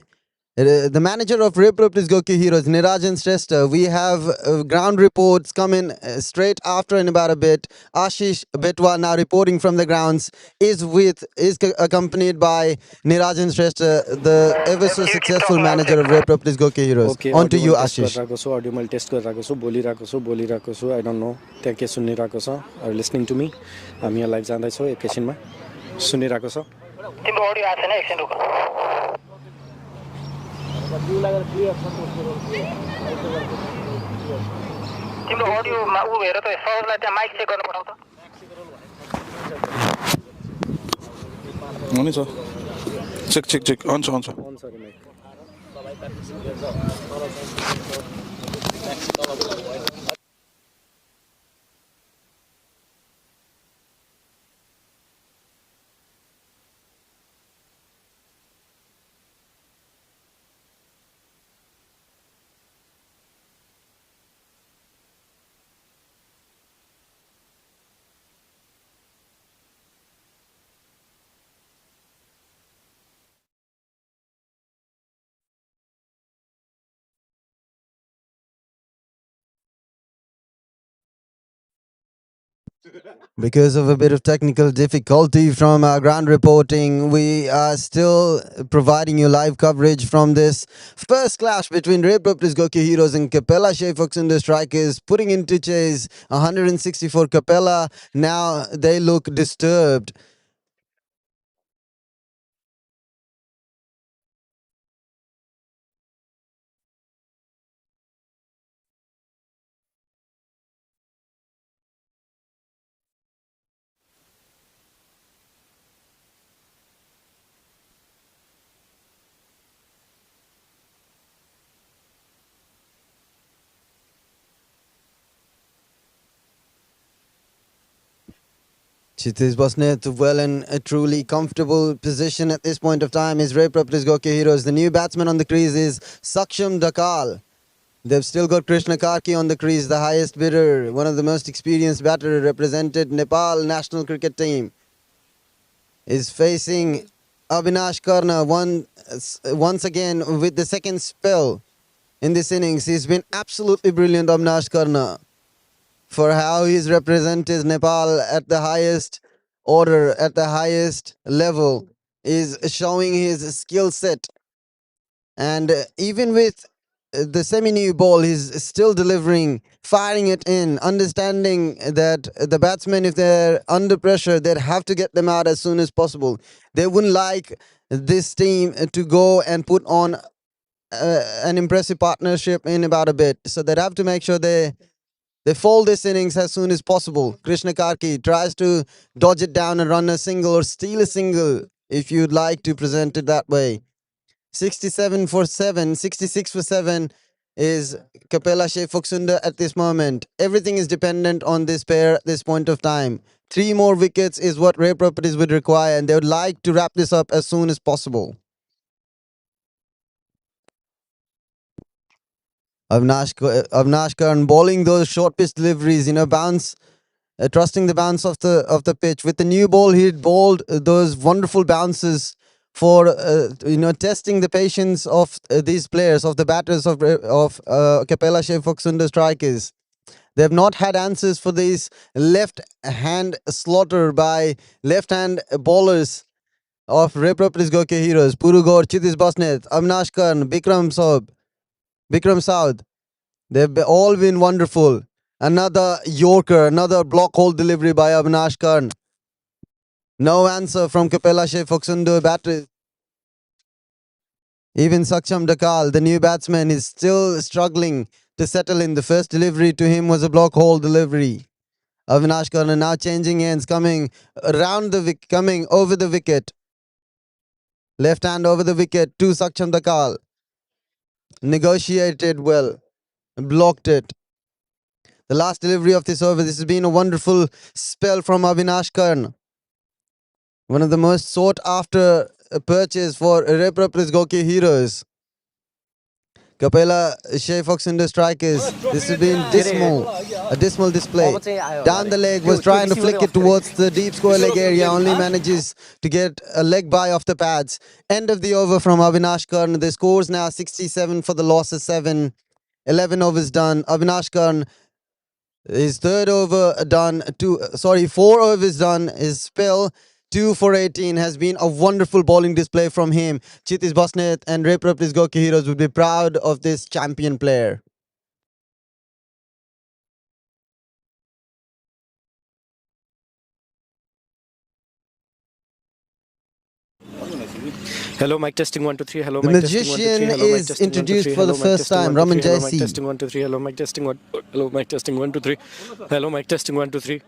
the manager of Reproptis Goki Heroes, Nirajan Shrestha. We have ground reports coming straight after in about a bit. Ashish Betwa now reporting from the grounds is accompanied by Nirajan Shrestha, the ever so successful manager of Reproptis Goki Heroes. Okay On to audio you, मैले test Ashish. गरिरहेको छु audio मैले test गरिरहेको छु बोलिरहेको छु I don't know त्यहाँ के सुनिरहेको छ आर लिसनिङ टु मी हामी यहाँ लाइभ जाँदैछौँ एकैछिनमा सुनिरहेको छ तिम्रो अडियो आएको छैन एकछिन रुक तिम्रो अडियोमा ऊ हेर त सहजलाई त्यहाँ माइक चेक गर्न पठाउ त हुनेछ चेक चेक चेक हुन्छ हुन्छ अन छ mic Because of a bit of technical difficulty from our ground reporting, we are still providing you live coverage from this first clash between Reproptis Goki Heroes and Capella Shayfoxunder Strikers, putting into chase 164 Capella. Now they look disturbed. Chitiz Bosnet well in a truly comfortable position at this point of time. Is Reproptis Goki Heroes. The new batsman on the crease is Saksham Dakal. They've still got Krishna Karki on the crease, the highest bidder, one of the most experienced batter, represented Nepal national cricket team. Is facing Avinash Karna once again with the second spell in this innings. He's been absolutely brilliant, Avinash Karna, for how he's represented Nepal at the highest order, at the highest level, is showing his skill set. And even with the semi-new ball, he's still delivering, firing it in, understanding that the batsmen, if they're under pressure, they'd have to get them out as soon as possible. They wouldn't like this team to go and put on an impressive partnership in about a bit. So they'd have to make sure they fold this innings as soon as possible. Krishna Karki tries to dodge it down and run a single or steal a single, if you'd like to present it that way. 67 for 7, 66 for 7 is Kapela Shayfoxunder at this moment. Everything is dependent on this pair at this point of time. 3 more wickets is what Ray Properties would require, and they would like to wrap this up as soon as possible. Avinash Karan bowling those short pitch deliveries, bounce, trusting the bounce of the pitch. With the new ball, he bowled those wonderful bounces for testing the patience of these players, of the batters of Capella Shefok strikers. They have not had answers for these left hand slaughter by left hand bowlers of Repropolis Goke heroes. Puru Gaur, Chitis Bosnet, Avinash Karn, Bikram Saud. They've all been wonderful. Another Yorker, another block hole delivery by Avinash Karn. No answer from Kapela Shefoksundo batters. Even Saksham Dakal, the new batsman, is still struggling to settle in. The first delivery to him was a block hole delivery. Avinash Karn now changing hands, coming coming over the wicket. Left hand over the wicket to Saksham Dakal. Negotiated well, blocked it. The last delivery of this over. This has been a wonderful spell from Avinash Karn. One of the most sought after purchase for Repropolis Goki heroes. Kapela Shefok in the strikers. This has been dismal. A dismal display. Down the leg, was trying to flick it towards the deep square leg area. Only manages to get a leg by off the pads. End of the over from Avinash Karn. The score's now 67 for the loss of 7. 11 overs done. Avinash Karn, his third over done. 4 overs done. His spell 2 for 18 has been a wonderful bowling display from him. Chitis Bosnet and Repropolis Goki heroes would be proud of this champion player. Hello, mic testing 1 2 3. Hello, The mic testing 1 2 3. magician Hello, mic is testing 1 2 introduced 3. for the Hello, mic first testing 1 time, 2 Raman 3. Hello, mic Jaisi. testing 1 2 3. Hello, mic testing 1. Hello, mic testing 1 2 3. Hello, mic testing 1 2 3.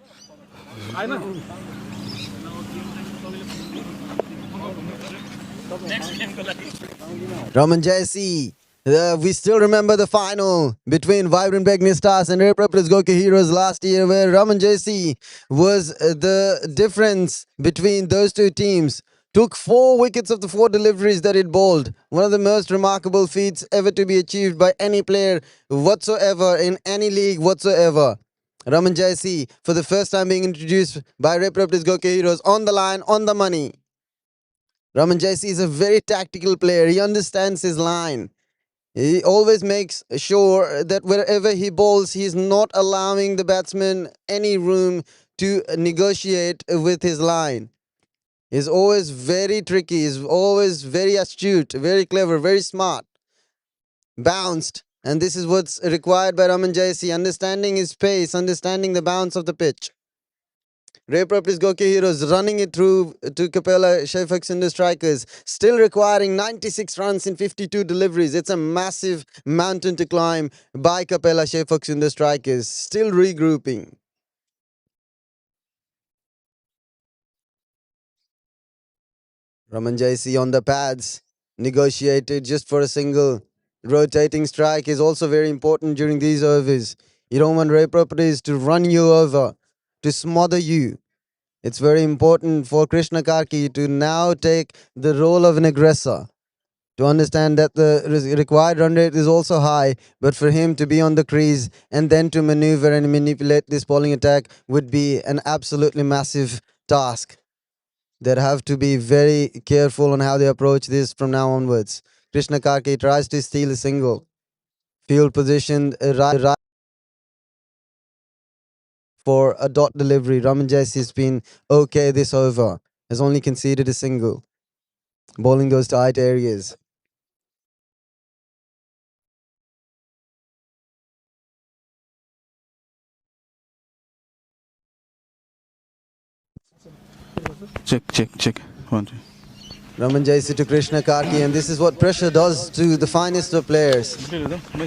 Raman Jaisi. We still remember the final between Vibrant Begni Stars and Repropolis Goki Heroes last year, where Raman Jaisi was the difference between those two teams. Took 4 wickets of the 4 deliveries that it bowled. One of the most remarkable feats ever to be achieved by any player whatsoever in any league whatsoever. Raman Jaisi, for the first time being introduced by Repropolis Goki Heroes, on the line, on the money. Raman Jaisi is a very tactical player. He understands his line. He always makes sure that wherever he bowls, he's not allowing the batsman any room to negotiate with his line. He's always very tricky. He's always very astute, very clever, very smart. Bounced. And this is what's required by Raman Jaisi, understanding his pace, understanding the bounce of the pitch. Repropolis Goki Heroes running it through to Capella Shefak in the strikers, still requiring 96 runs in 52 deliveries. It's a massive mountain to climb by Capella Shefak in the strikers, still regrouping. Raman Jaisi on the pads, negotiated just for a single. Rotating strike is also very important during these overs. You don't want Repropolis to run you over, to smother you. It's very important for Krishna Karki to now take the role of an aggressor, to understand that the required run rate is also high, but for him to be on the crease and then to maneuver and manipulate this bowling attack would be an absolutely massive task. They have to be very careful on how they approach this from now onwards. Krishna Karki tries to steal a single. Field positioned right for a dot delivery. Raman Jaisi has been okay this over. Has only conceded a single. Bowling those tight areas. Check. 1 2. Raman Jaisi to Krishna Karki, and this is what pressure does to the finest of players.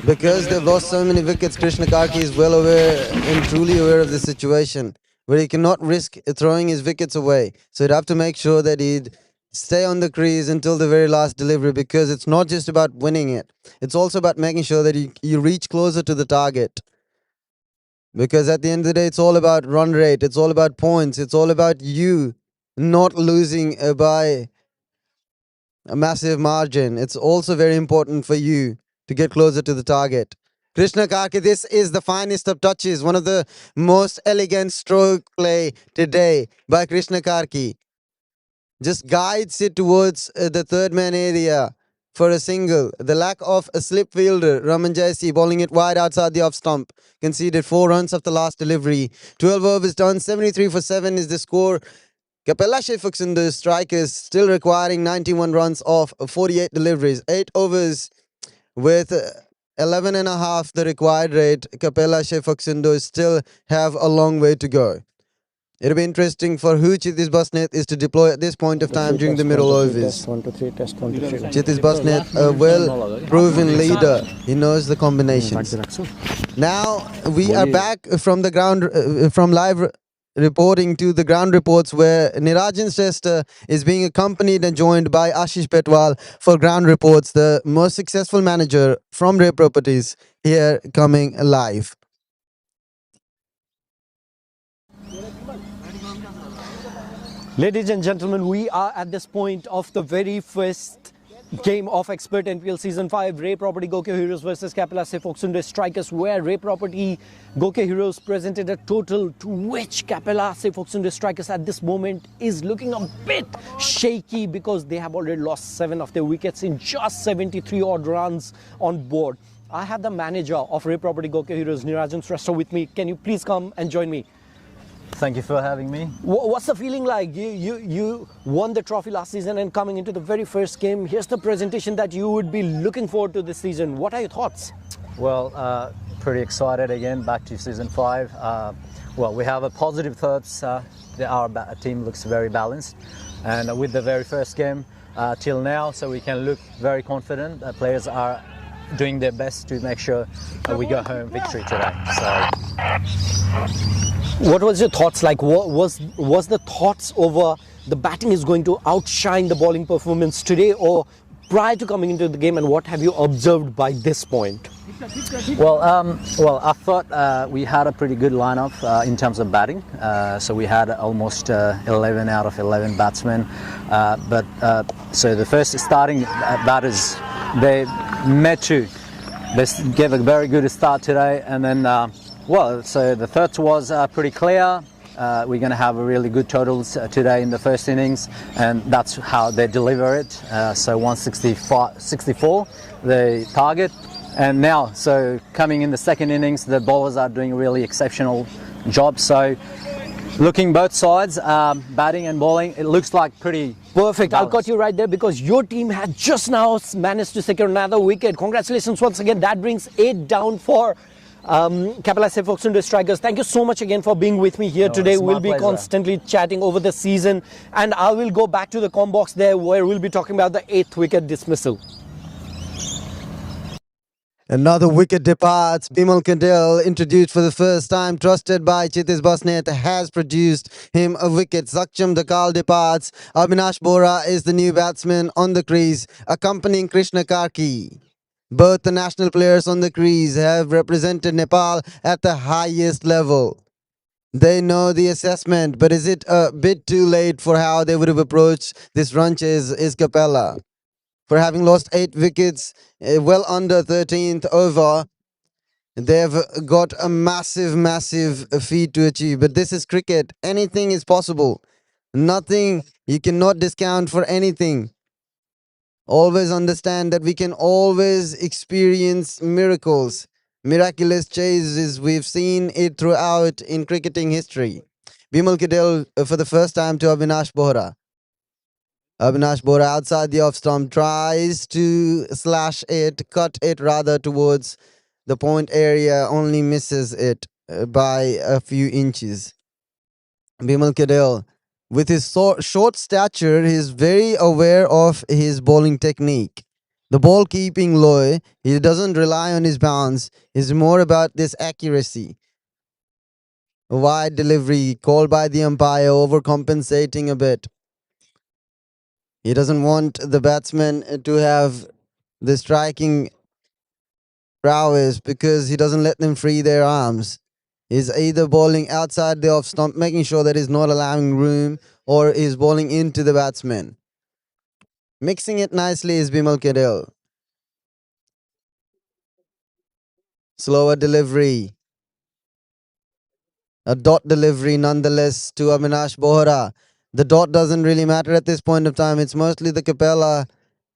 Because they've lost so many wickets, Krishna Karki is well aware and truly aware of the situation, where he cannot risk throwing his wickets away. So he'd have to make sure that he'd stay on the crease until the very last delivery, because it's not just about winning it. It's also about making sure that you reach closer to the target. Because at the end of the day, it's all about run rate. It's all about points. It's all about you not losing by a massive margin. It's also very important for you to get closer to the target. Krishna Karki, this is the finest of touches, one of the most elegant stroke play today by Krishna Karki. Just guides it towards the third man area for a single. The lack of a slip fielder, Raman Jaisi bowling it wide outside the off stump, conceded 4 runs after last delivery. 12 overs done, 73 for 7 is the score. Kapela Shefuksundu strikers still requiring 91 runs off 48 deliveries. 8 overs with 11 and a half the required rate. Kapela Shefuksundu still have a long way to go. It'll be interesting for who Chitish Basnet is to deploy at this point of time during the middle overs. 1 2 3 test 1 2 3 Chitish Basnet, a well-proven leader. He knows the combinations. Now we are back from the ground, from live reporting to the ground reports where Nirajan Shrestha is being accompanied and joined by Ashish Petwal for ground reports, the most successful manager from Ray Properties here coming live. Ladies and gentlemen, we are at this point of the very first game of Expert NPL Season 5, Ray Property Gokyo Heroes versus Kapila Sefoksunde Strikers, where Ray Property Gokyo Heroes presented a total to which Kapila Sefoksunde Strikers at this moment is looking a bit shaky because they have already lost 7 of their wickets in just 73 odd runs on board. I have the manager of Ray Property Gokyo Heroes, Nirajan Shrestha, with me. Can you please come and join me? Thank you for having me. What's the feeling like? You won the trophy last season and coming into the very first game, here's the presentation that you would be looking forward to this season. What are your thoughts? Well, pretty excited again, back to season 5. Well, we have a positive thoughts. Our team looks very balanced. And with the very first game till now, so we can look very confident. Players are doing their best to make sure we go home victory today. So. What was your thoughts like? What was the thoughts over the batting is going to outshine the bowling performance today or prior to coming into the game, and what have you observed by this point? Well, I thought we had a pretty good lineup in terms of batting. So we had almost 11 out of 11 batsmen. So the first starting batters, they gave a very good start today, and then. So the third was pretty clear. We're going to have a really good totals today in the first innings, and that's how they deliver it. So 164, the target. And now, so coming in the second innings, the bowlers are doing a really exceptional job. So looking both sides, batting and bowling, it looks like pretty perfect. balanced. I'll cut you right there because your team had just now managed to secure another wicket. Congratulations once again. That brings 8 down for Kapila Sefoksunde Strikers. Thank you so much again for being with me here today. It's my We'll be pleasure. constantly chatting over the season, and I will go back to the com box there where we'll be talking about the 8th wicket dismissal. Another wicket departs. Bimal Kandel, introduced for the first time, trusted by Chitish Basnet, has produced him a wicket. Saksham Dakal departs. Avinash Bora is the new batsman on the crease, accompanying Krishna Karki. Both the national players on the crease have represented Nepal at the highest level. They know the assessment, but is it a bit too late for how they would have approached this run chase is Capella? For having lost 8 wickets, well under 13th over, they've got a massive feat to achieve. But this is cricket. Anything is possible. Nothing, you cannot discount for anything. Always understand that we can always experience miracles, miraculous chases. We've seen it throughout in cricketing history. Bimal Kidel for the first time to Avinash Bohra. Avinash Bohra outside the off stump tries to slash it, cut it rather towards the point area, only misses it by a few inches. Bimal Kidel, with his short stature, he is very aware of his bowling technique. The ball keeping low, he doesn't rely on his bounce, it's more about this accuracy. A wide delivery called by the umpire, overcompensating a bit. He doesn't want the batsman to have the striking prowess because he doesn't let them free their arms. He's either bowling outside the off stump, making sure that he's not allowing room, or he's bowling into the batsman. Mixing it nicely is Bimal Kedel. Slower delivery. A dot delivery nonetheless to Avinash Bohra. The dot doesn't really matter at this point of time. It's mostly the Capella.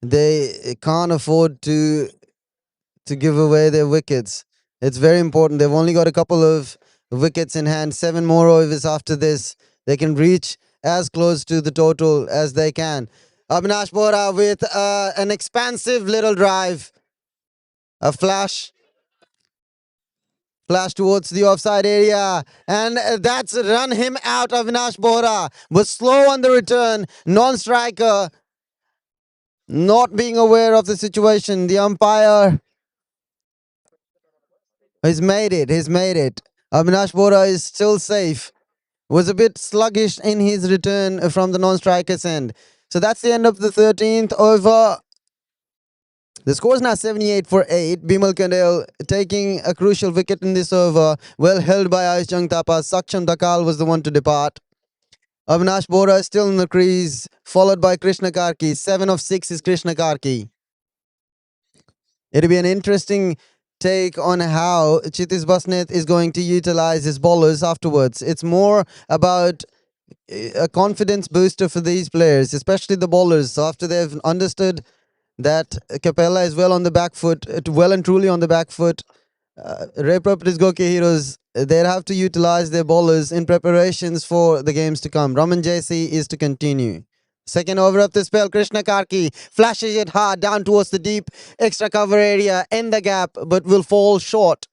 They can't afford to give away their wickets. It's very important. They've only got a couple of wickets in hand. 7 more overs after this. They can reach as close to the total as they can. Avinash Bohra with an expansive little drive. A flash towards the offside area, and that's run him out. Avinash Bohra was slow on the return, non-striker, not being aware of the situation. The umpire has made it. He's made it. Avinash Bohra is still safe. Was a bit sluggish in his return from the non-striker's end. So that's the end of the 13th over. The score is now 78 for 8. Bimal Kandel taking a crucial wicket in this over. Well held by Aish Jangtapa. Saksham Dakal was the one to depart. Avinash Bora is still in the crease, followed by Krishna Karki. 7 of 6 is Krishna Karki. It'll be an interesting take on how Chitis Basneth is going to utilize his bowlers afterwards. It's more about a confidence booster for these players, especially the bowlers. So after they've understood that Capella is well on the back foot, well and truly on the back foot, Properties Goke Heroes, they'll have to utilize their bowlers in preparations for the games to come. Raman JC is to continue. Second over of the spell, Krishna Karki flashes it hard down towards the deep extra cover area in the gap, but will fall short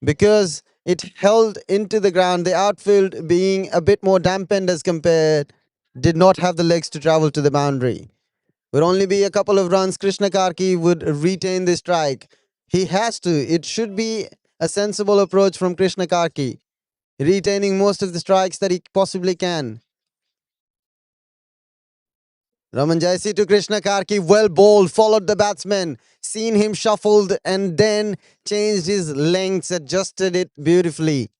because it held into the ground. The outfield, being a bit more dampened as compared, did not have the legs to travel to the boundary. Would only be a couple of runs. Krishna Karki would retain the strike. He has to. It should be a sensible approach from Krishna Karki, retaining most of the strikes that he possibly can. Raman Jaisi to Krishna Karki, well bowled, followed the batsman, seen him shuffled and then changed his lengths, adjusted it beautifully.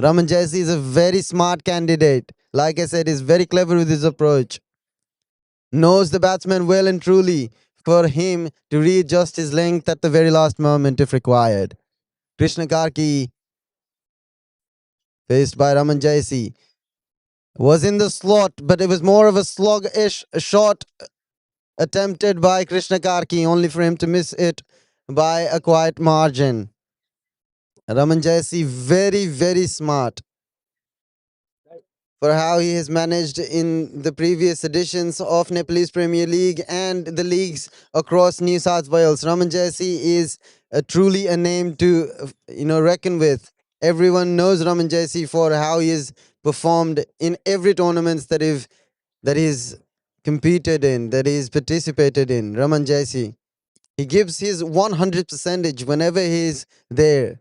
Raman Jaisi is a very smart candidate. Like I said, he's very clever with his approach. Knows the batsman well and truly for him to readjust his length at the very last moment if required. Krishna Karki, faced by Raman Jaisi, was in the slot, but it was more of a sluggish shot attempted by Krishna Karki, only for him to miss it by a quiet margin. Raman Jaisi, very, very smart for how he has managed in the previous editions of Nepalese Premier League and the leagues across New South Wales. Raman Jaisi is truly a name to reckon with. Everyone knows Raman Jaisi for how he has performed in every tournaments that he's competed in, that he's participated in. Raman Jaisi, he gives his 100 percentage whenever he's there.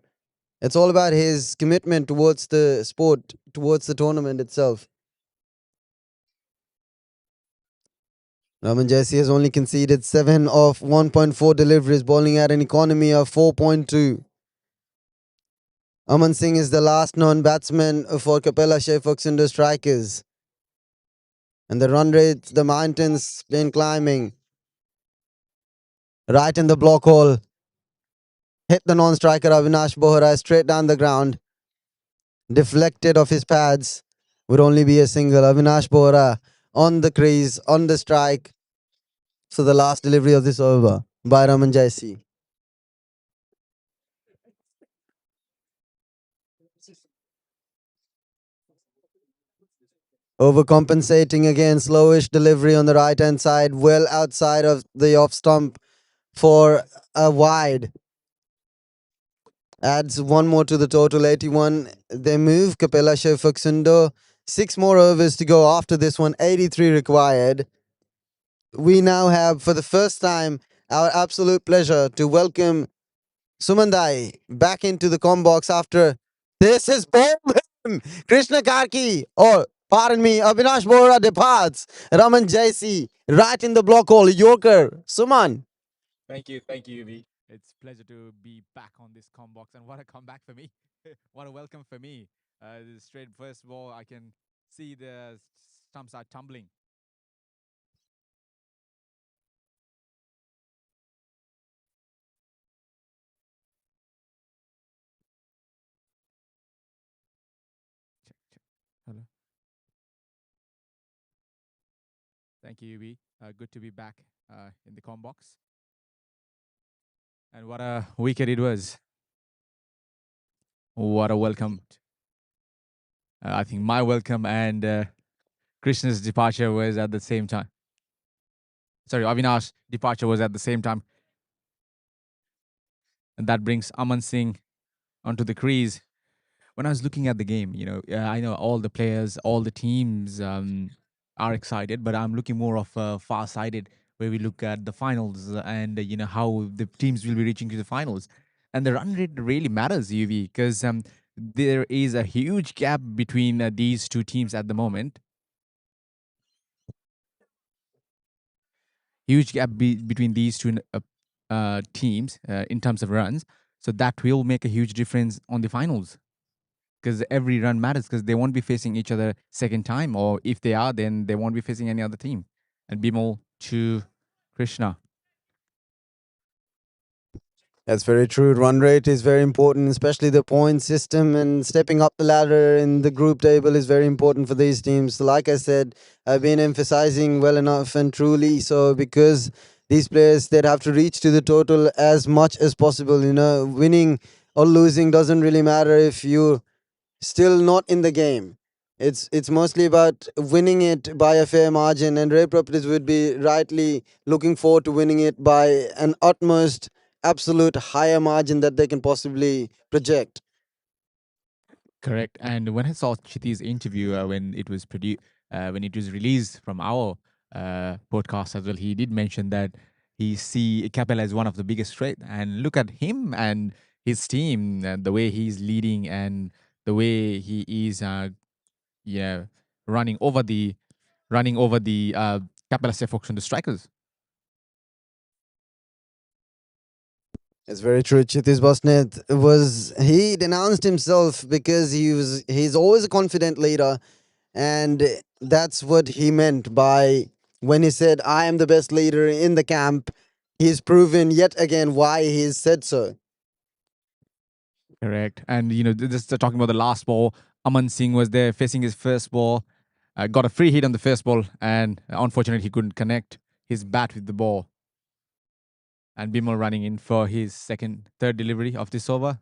It's all about his commitment towards the sport, towards the tournament itself. Raman Jaisi has only conceded 7 of 1.4 deliveries, bowling at an economy of 4.2. Aman Singh is the last non-batsman for Capella Shefok Sunder strikers. And the run rate, the mountains been climbing. Right in the block hole. Hit the non-striker Avinash Bohra straight down the ground. Deflected off his pads. Would only be a single. Avinash Bohra on the crease, on the strike. So the last delivery of this over by Raman Jaisi. Overcompensating again, slowish delivery on the right hand side, well outside of the off stump for a wide. Adds one more to the total, 81. They move Capella Shefak Sundo. 6 more overs to go after this one, 83 required. We now have, for the first time, our absolute pleasure to welcome Sumandai back into the com box after this is him. Krishna Karki, or pardon me, Avinash Bora departs. Raman Jaisi, right in the block hole. Yorker, Suman. Thank you, Yuvi. It's a pleasure to be back on this combox, and what a comeback for me! What a welcome for me! Straight first of all, I can see the stumps are tumbling. Hello. Thank you, UB. Good to be back in the com box. And what a wicket it was. What a welcome. I think my welcome and Krishna's departure was at the same time. Sorry, Avinash's departure was at the same time. And that brings Aman Singh onto the crease. When I was looking at the game, I know all the players, all the teams are excited, but I'm looking more of far-sighted, where we look at the finals and how the teams will be reaching to the finals, and the run rate really matters, UV, because there is a huge gap between these two teams at the moment. Huge gap between these two teams in terms of runs, so that will make a huge difference on the finals. Because every run matters, because they won't be facing each other second time, or if they are, then they won't be facing any other team. And Bimal to Krishna. That's very true. Run rate is very important, especially the point system, and stepping up the ladder in the group table is very important for these teams. So like I said, I've been emphasizing well enough and truly so, because these players, they'd have to reach to the total as much as possible. Winning or losing doesn't really matter if you still not in the game. It's mostly about winning it by a fair margin, and Ray Properties would be rightly looking forward to winning it by an utmost absolute higher margin that they can possibly project. Correct. And when I saw Chiti's interview when it was released from our podcast as well, he did mention that he see Capella as one of the biggest threat. And look at him and his team, and the way he's leading and the way he is, yeah, running over the Capella Sefox and the strikers. It's very true. Chiti's Bosnet he denounced himself because he's always a confident leader, and that's what he meant by when he said, I am the best leader in the camp. He's proven yet again why he's said so. Correct. And, just talking about the last ball, Aman Singh was there facing his first ball, got a free hit on the first ball, and unfortunately, he couldn't connect his bat with the ball. And Bimal running in for his third delivery of this over.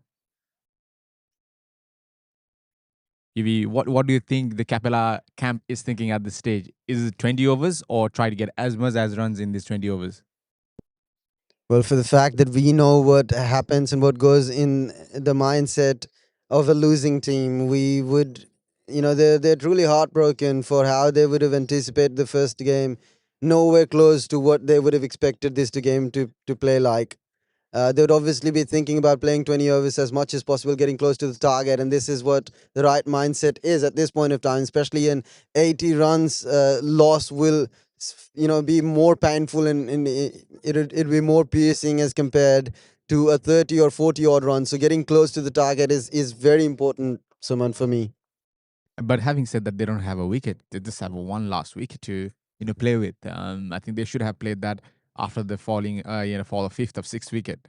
Evie, what do you think the Capella camp is thinking at this stage? Is it 20 overs or try to get as much as runs in these 20 overs? Well, for the fact that we know what happens and what goes in the mindset of a losing team, we would, they're truly heartbroken for how they would have anticipated the first game, nowhere close to what they would have expected this game to play like. They would obviously be thinking about playing 20 overs as much as possible, getting close to the target, and this is what the right mindset is at this point of time. Especially an 80 runs loss will, be more painful, and it'd be more piercing as compared to a 30 or 40 odd run. So getting close to the target is very important, Suman, for me. But having said that, they don't have a wicket. They just have one last wicket to play with. I think they should have played that after the fall of fifth of sixth wicket.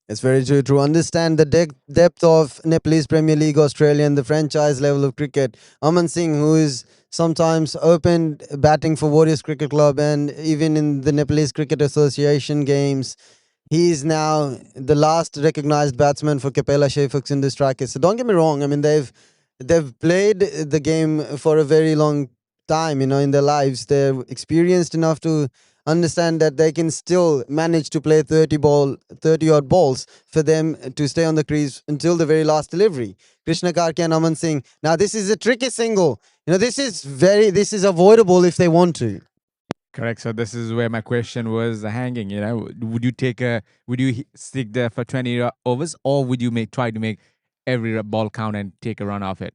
It's very true. To understand the depth of Nepalese Premier League Australia and the franchise level of cricket, Aman Singh, who is sometimes opened batting for Warriors Cricket Club and even in the Nepalese Cricket Association games, he is now the last recognized batsman for Capella Shafaqs in the strikers. So don't get me wrong. I mean, they've played the game for a very long time. In their lives, they're experienced enough to understand that they can still manage to play 30 odd balls for them to stay on the crease until the very last delivery. Krishna Karki and Aman Singh. Now this is a tricky single. This is avoidable if they want to. Correct. So this is where my question was hanging. Would you stick there for 20 overs, or would you try to make every ball count and take a run off it?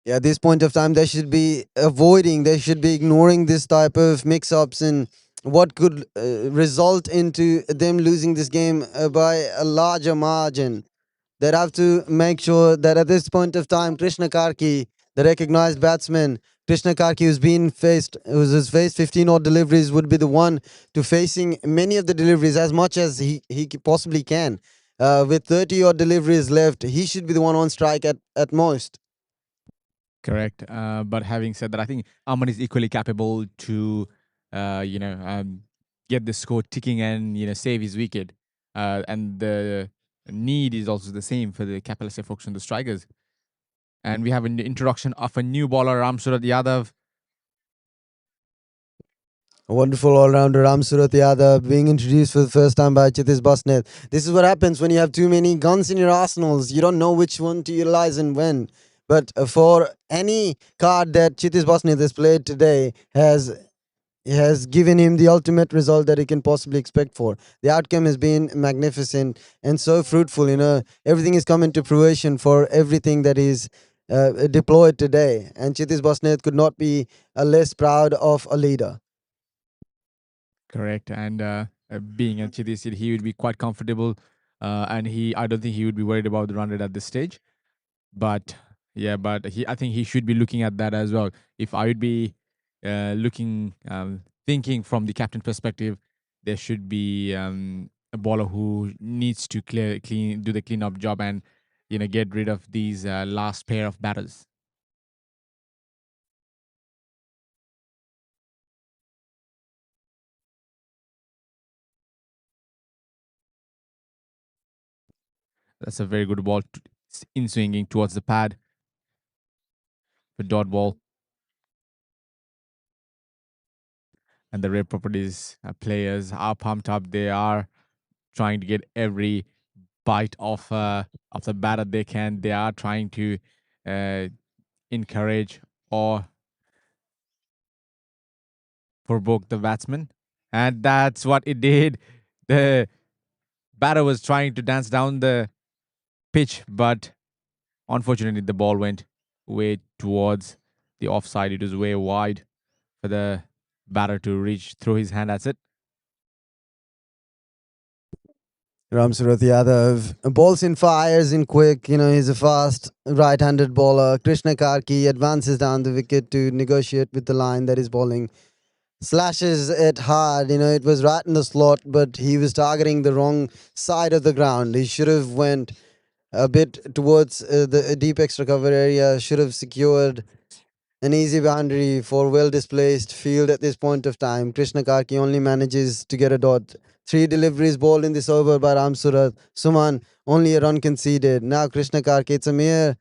Yeah, at this point of time, they should be ignoring this type of mix-ups and what could result into them losing this game by a larger margin. They'd have to make sure that at this point of time, Krishna Karki, the recognized batsman, Krishna Karki, who's faced 15 odd deliveries, would be the one to facing many of the deliveries as much as he possibly can. With 30 odd deliveries left, he should be the one on strike at most. Correct. But having said that, I think Aman is equally capable to, you know, get the score ticking and save his wicket. And the need is also the same for the Kapil Fox and the strikers. And we have an introduction of a new bowler, Ramsurat Yadav. A wonderful all-rounder Ram Surat Yadav being introduced for the first time by Chitish Basnet. This is what happens when you have too many guns in your arsenals. You don't know which one to utilize and when. But for any card that Chitish Basnet has played today has given him the ultimate result that he can possibly expect for. The outcome has been magnificent and so fruitful. Everything is coming to fruition for everything that is deployed today. And Chitish Basnet could not be less proud of a leader. Correct. And being at Chitty City, he would be quite comfortable. And I don't think he would be worried about the run rate at this stage. But yeah, but I think he should be looking at that as well. If I would be thinking from the captain perspective, there should be a bowler who needs to do the clean up job and get rid of these last pair of batters. That's a very good ball in swinging towards the pad. The dot ball. And the Red Properties players are pumped up. They are trying to get every bite of the batter they can. They are trying to uh, encourage or provoke the batsman, and that's what it did. The batter was trying to dance down the pitch, but unfortunately, the ball went way towards the offside. It was way wide for the batter to reach through his hand. That's it. Ram Surat Yadav balls in fires in quick. He's a fast right-handed bowler. Krishna Karki advances down the wicket to negotiate with the line that is bowling. Slashes it hard. It was right in the slot, but he was targeting the wrong side of the ground. He should have went a bit towards the deep extra cover area. Should have secured an easy boundary for well displaced field at this point of time. Krishna Karki only manages to get a dot. 3 deliveries bowled in this over by Ram Surat. Suman only a run conceded. Now Krishna Karki, it's a mere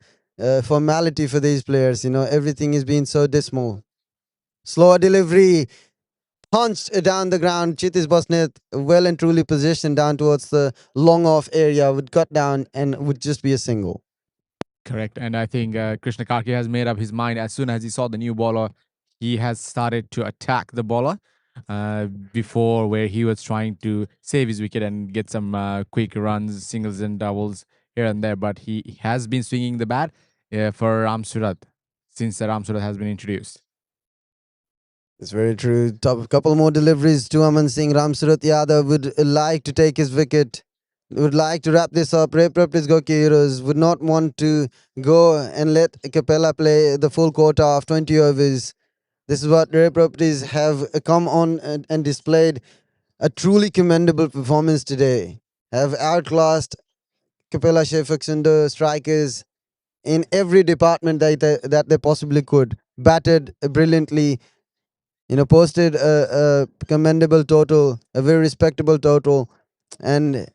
formality for these players. Everything is being so dismal. Slower delivery, punched down the ground. Chitish Basnet well and truly positioned down towards the long off area, would cut down and would just be a single. Correct. And I think Krishna Karki has made up his mind as soon as he saw the new bowler. He has started to attack the bowler before, where he was trying to save his wicket and get some quick runs, singles and doubles here and there. But he has been swinging the bat for Ram Surat since Ram Surat has been introduced. It's very true. Couple more deliveries to Aman Singh. Ram Surat Yadav would like to take his wicket, would like to wrap this up. Please go Heroes would not want to go and let Capella play the full quota of 20 overs. This is what Ray Properties have come on and displayed a truly commendable performance today. Have outclassed Capella Sheffield and the strikers in every department that they possibly could. Batted brilliantly, posted a commendable total, a very respectable total, and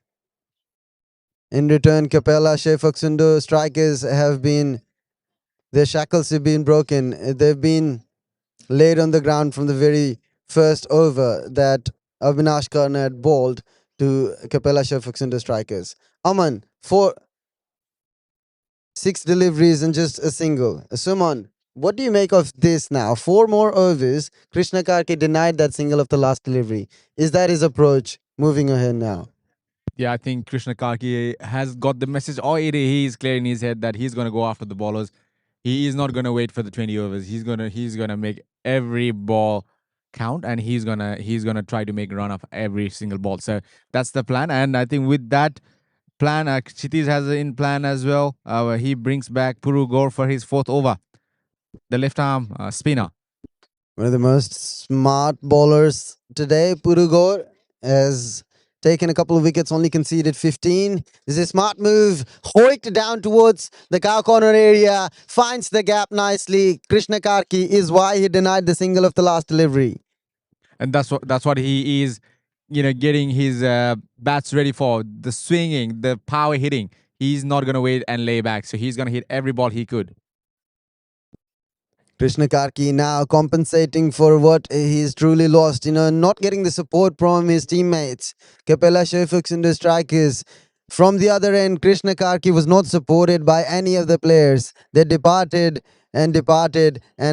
in return, Capella, Sheffield and the strikers have been, their shackles have been broken. They've been laid on the ground from the very first over that Avinash Khan had bowled to Capella Sheffield and the strikers. Aman, 6 deliveries and just a single. Suman, what do you make of this now? 4 more overs. Krishna Karke denied that single of the last delivery. Is that his approach moving ahead now? Yeah, I think Krishna Karki has got the message. Or he is clear in his head that he's going to go after the bowlers. He is not going to wait for the 20 overs. He's gonna make every ball count, and he's gonna try to make a run of every single ball. So that's the plan. And I think with that plan, Kshitiz has in plan as well. He brings back Puru Gore for his 4th over, the left arm spinner. One of the most smart bowlers today, Purugor, has taken a couple of wickets, only conceded 15. This is a smart move. Hoiked down towards the cow corner area, finds the gap nicely. Krishna Karki is why he denied the single of the last delivery. And that's what he is, getting his bats ready for the swinging, the power hitting. He's not gonna wait and lay back, so he's gonna hit every ball he could. Krishna Karki now compensating for what he's truly lost, not getting the support from his teammates. Kapela Shefux in the strikers. From the other end, Krishna Karki was not supported by any of the players. They departed, and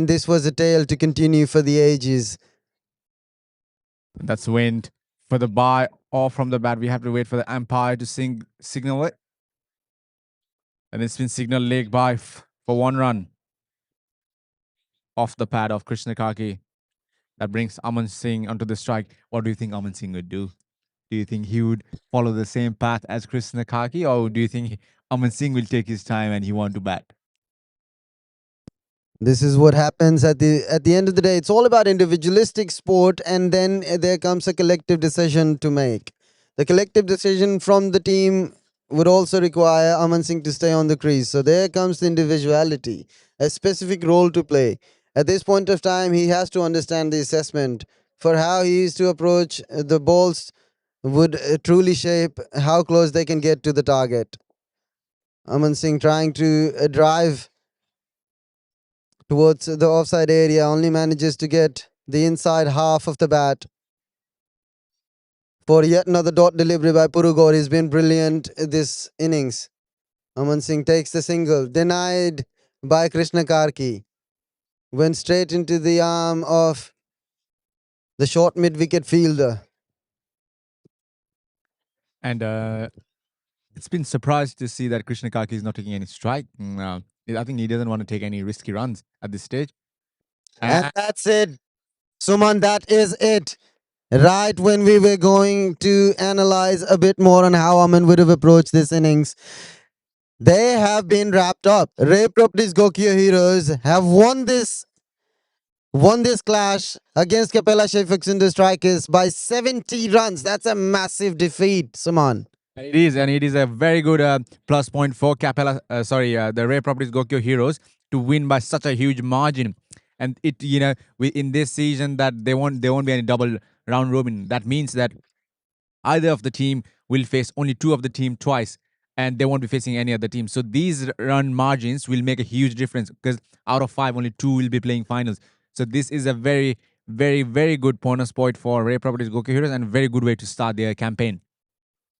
this was a tale to continue for the ages. That's wind for the bye or from the bat. We have to wait for the umpire to signal it, and it's been signaled leg by for 1 run off the pad of Krishna Kaki. That brings Aman Singh onto the strike. What do you think Aman Singh would do? Do you think he would follow the same path as Krishna Kaki, or do you think Aman Singh will take his time and he want to bat? This is what happens at the end of the day. It's all about individualistic sport, and then there comes a collective decision to make. The collective decision from the team would also require Aman Singh to stay on the crease. So there comes the individuality, a specific role to play. At this point of time, he has to understand the assessment for how he is to approach the balls would truly shape how close they can get to the target. Aman Singh trying to drive towards the offside area, only manages to get the inside half of the bat. For yet another dot delivery by Purugor. He's been brilliant this innings. Aman Singh takes the single, denied by Krishna Karki. Went straight into the arm of the short mid-wicket fielder. And it's been surprised to see that Krishna Kaki is not taking any strike. I think he doesn't want to take any risky runs at this stage. And that's it. Suman, that is it. Right when we were going to analyze a bit more on how Aman would have approached this innings, they have been wrapped up. Ray Properties Gokyo Heroes have won this clash against Capella Sheffield in the strikers by 70 runs. That's a massive defeat, Suman. And it is a very good plus point for the Rare Properties Gokyo Heroes to win by such a huge margin. And in this season that there won't be any double round robin. That means that either of the team will face only two of the team twice, and they won't be facing any other team. So these run margins will make a huge difference because out of 5, only 2 will be playing finals. So this is a very, very, very good bonus point for Rare Properties Gokyo Heroes and a very good way to start their campaign.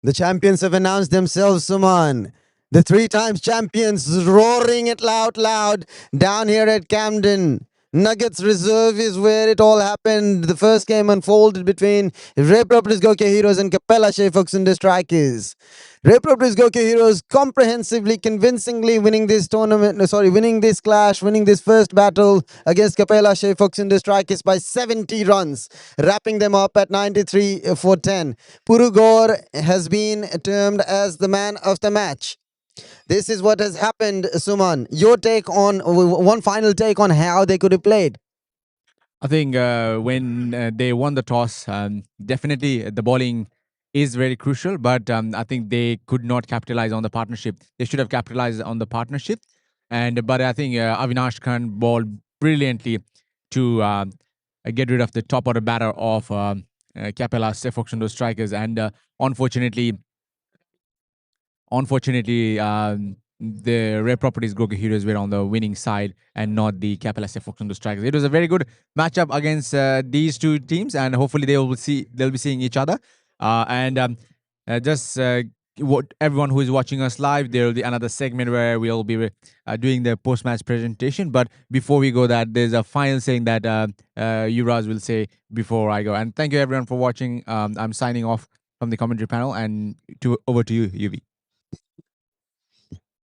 The champions have announced themselves, Suman. The 3 times champions roaring it loud down here at Camden. Nuggets Reserve is where it all happened. The first game unfolded between Ray Properties Gokyo Heroes and Capella Sheffox in the Strikers. Ray Properties Gokyo Heroes comprehensively, convincingly winning this winning this clash, winning this first battle against Capella Sheffox in the Strikers by 70 runs, wrapping them up at 93 for 10. Purugor has been termed as the man of the match. This is what has happened, Suman. Your take on one final take on how they could have played. I think when they won the toss, definitely the bowling is very crucial, but I think they could not capitalize on the partnership. They should have capitalized on the partnership, but I think Avinash Khan bowled brilliantly to get rid of the top order batter of Capella, Sefoxundo strikers, and unfortunately, the Rare Properties Goku Heroes were on the winning side and not the Capella Fox on the strikers. It was a very good matchup against these two teams, and hopefully they'll be seeing each other. Just what everyone who is watching us live, there will be another segment where we'll be doing the post-match presentation. But before we go, there's a final saying that Yuvraj will say before I go. And thank you everyone for watching. I'm signing off from the commentary panel, and over to you, Yuvi.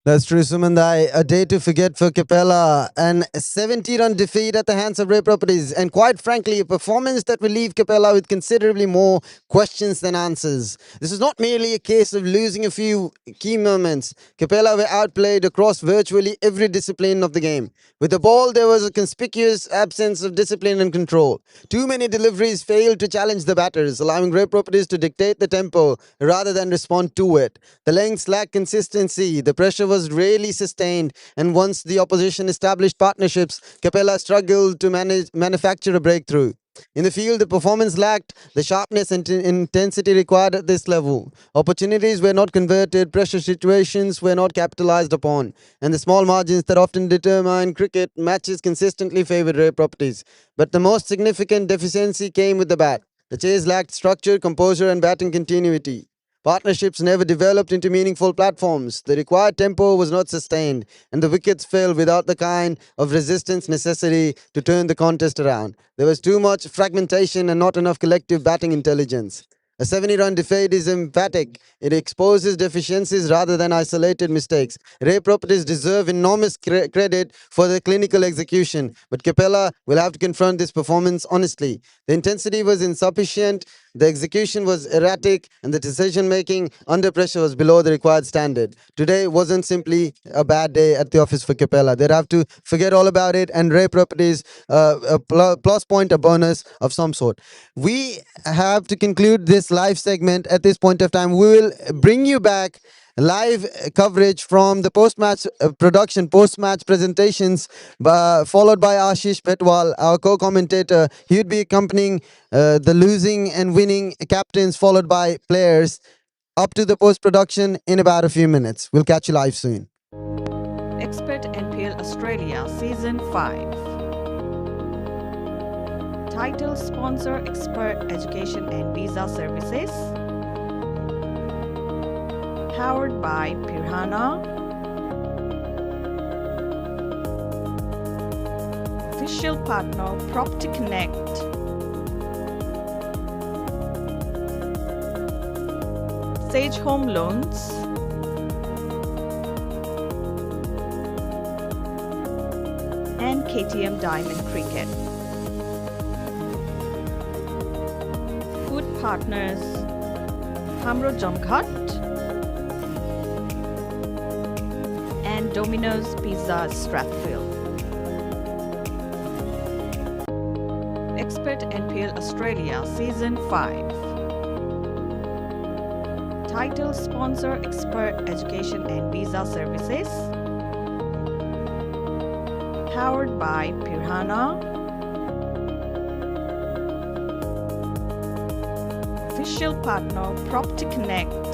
That's true, Sumandai. A day to forget for Capella. An 70-run defeat at the hands of Ray Properties. And quite frankly, a performance that will leave Capella with considerably more questions than answers. This is not merely a case of losing a few key moments. Capella were outplayed across virtually every discipline of the game. With the ball, there was a conspicuous absence of discipline and control. Too many deliveries failed to challenge the batters, allowing Ray Properties to dictate the tempo rather than respond to it. The lengths lacked consistency, the pressure was rarely sustained, and once the opposition established partnerships, Capella struggled to manufacture a breakthrough. In the field, the performance lacked the sharpness and intensity required at this level. Opportunities were not converted, pressure situations were not capitalized upon, and the small margins that often determine cricket matches consistently favored Ray Properties. But the most significant deficiency came with the bat. The chase lacked structure, composure, and batting continuity. Partnerships never developed into meaningful platforms. The required tempo was not sustained, and the wickets fell without the kind of resistance necessary to turn the contest around. There was too much fragmentation and not enough collective batting intelligence. A 70-run defeat is emphatic. It exposes deficiencies rather than isolated mistakes. Ray Properties deserve enormous credit for their clinical execution, but Capella will have to confront this performance honestly. The intensity was insufficient, the execution was erratic, and the decision making under pressure was below the required standard. Today wasn't simply a bad day at the office for Capella. They'd have to forget all about it, and Ray Properties a plus point, a bonus of some sort. We have to conclude this live segment at this point of time. We will bring you back live coverage from the post-match production, post-match presentations, followed by Ashish Petwal, our co-commentator. He would be accompanying the losing and winning captains, followed by players, up to the post-production in about a few minutes. We'll catch you live soon. Expert NPL Australia Season 5. Title sponsor Expert Education and Visa Services. Powered by Pirhana. Official partner Property Connect. Sage Home Loans. And KTM Diamond Cricket. Food partners Hamro Jamghat and Domino's Pizza Strathfield. Expert NPL Australia Season 5. Title sponsor Expert Education and Visa Services. Powered by Pirhana. Official partner Property Connect.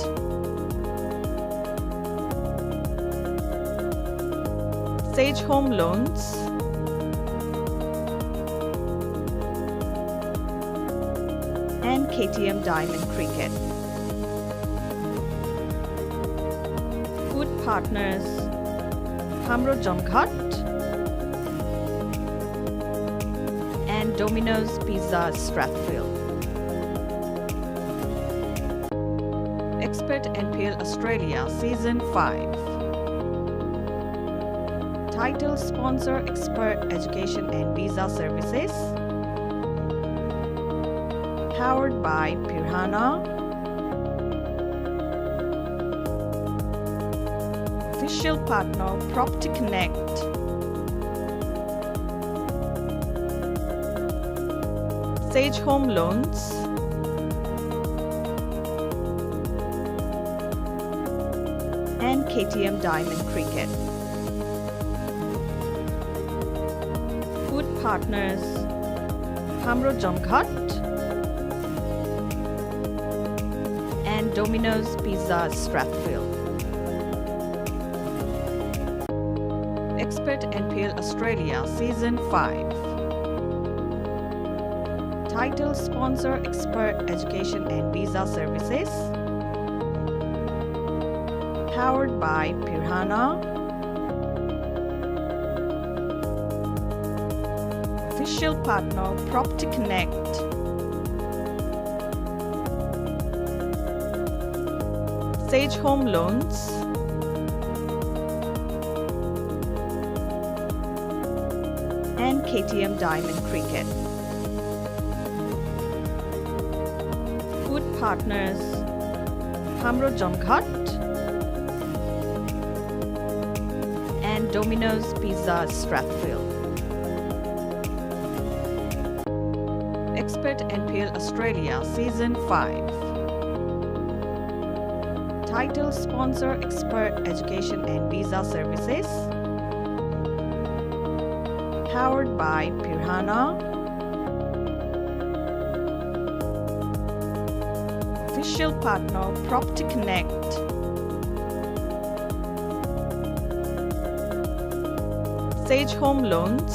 Sage Home Loans. And KTM Diamond Cricket. Food partners Hamro Jamghat and Domino's Pizza Strathfield. Expert NPL Australia Season 5. Title sponsor Expert Education and Visa Services. Powered by Pirhana. Official partner Property Connect. Sage Home Loans. And KTM Diamond Cricket. Food partners Hamro Jamghat and Domino's Pizza Strathfield. Expert NPL Australia Season 5. Title sponsor Expert Education and Visa Services. Powered by Pirhana. Official partner Property Connect. Sage Home Loans. and KTM Diamond Cricket. Food partners Hamro Jomghat and Domino's Pizza Strathfield. Expert NPL Australia Season 5. Title sponsor Expert Education and Visa Services. Powered by Pirhana. Official partner Property Connect. Sage Home Loans.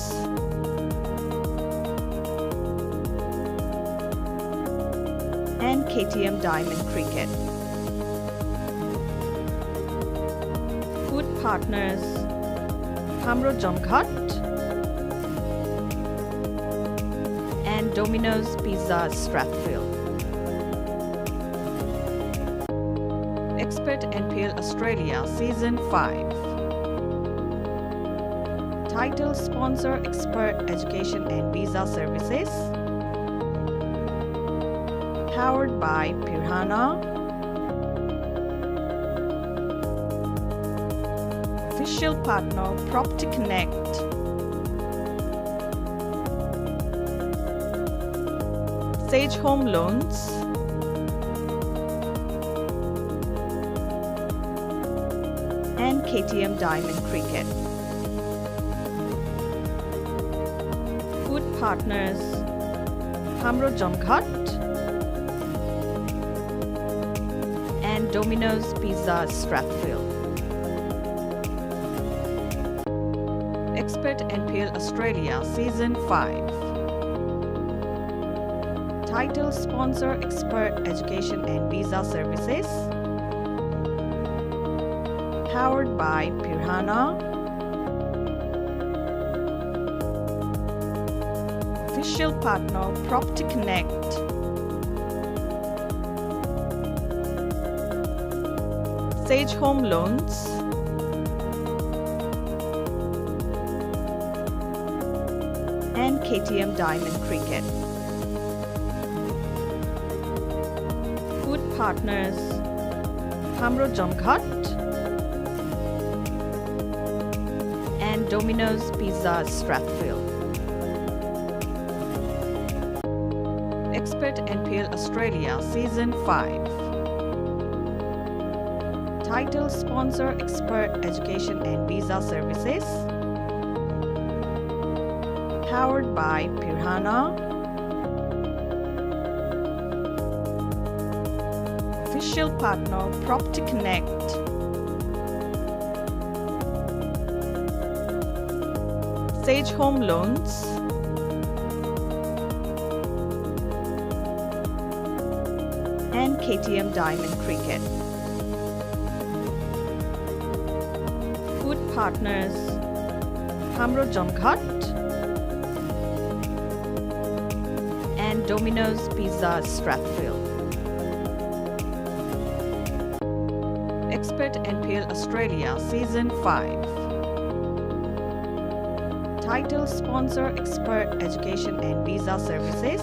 And KTM Diamond Cricket. Food partners Hamro Jomghat and Domino's Pizza Strathfield. Expert NPL Australia Season 5. Title sponsor Expert Education and Visa Services. Powered by Pirhana. Official partner Property Connect. Sage Home Loans. And KTM Diamond Cricket. Food partners Hamro Jomghat and Domino's Pizza Strathfield. Expert NPL Australia Season 5. Title sponsor Expert Education and Visa Services. Powered by Pirhana. Official partner Property Connect. Sage Home Loans. And KTM Diamond Cricket. Food partners Hamro Jomghat and Domino's Pizza Strathfield. Expert NPL Australia Season 5. Title sponsor Expert Education and Visa Services. Powered by Pirhana. Official partner Property Connect. Sage Home Loans. And KTM Diamond Cricket. Food partners Hamro Jomghat and Domino's Pizza Strathfield. Expert NPL Australia Season 5. Title sponsor Expert Education and Visa Services.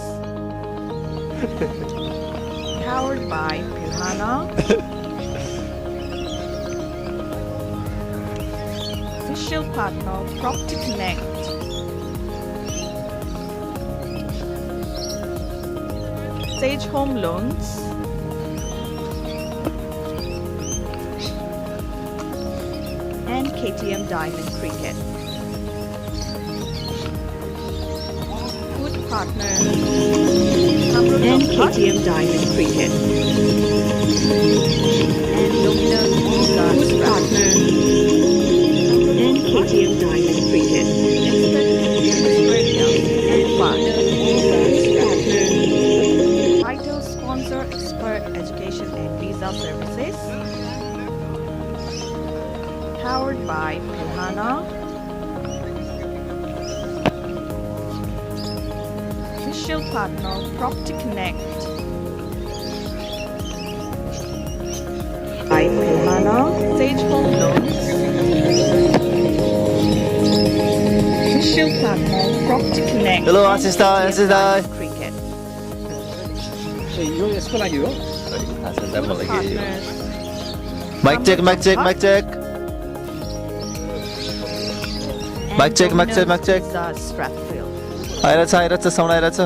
Powered by Pirhana. Official partner Property Connect. Sage Home Loans. And KTM Diamond Cricket. Food partners and KTM Diamond Cricket. And Domino's Pizza Food partner and KTM Diamond Cricket. Title sponsor Expert Education and Visa Services. Powered by Pirhana. Official partner Property Connect. By Pirhana. Sage Home Loans. Official partner Property Connect. Hello, and assistant, KTM assistant. Diamond Cricket. यो यसको लागि हो Good partners. Mic check, mic check, mic check. and Mic check, mic check, Domino's mic check. Pizza Stratfield. आइरहेछ sound आइरहेछ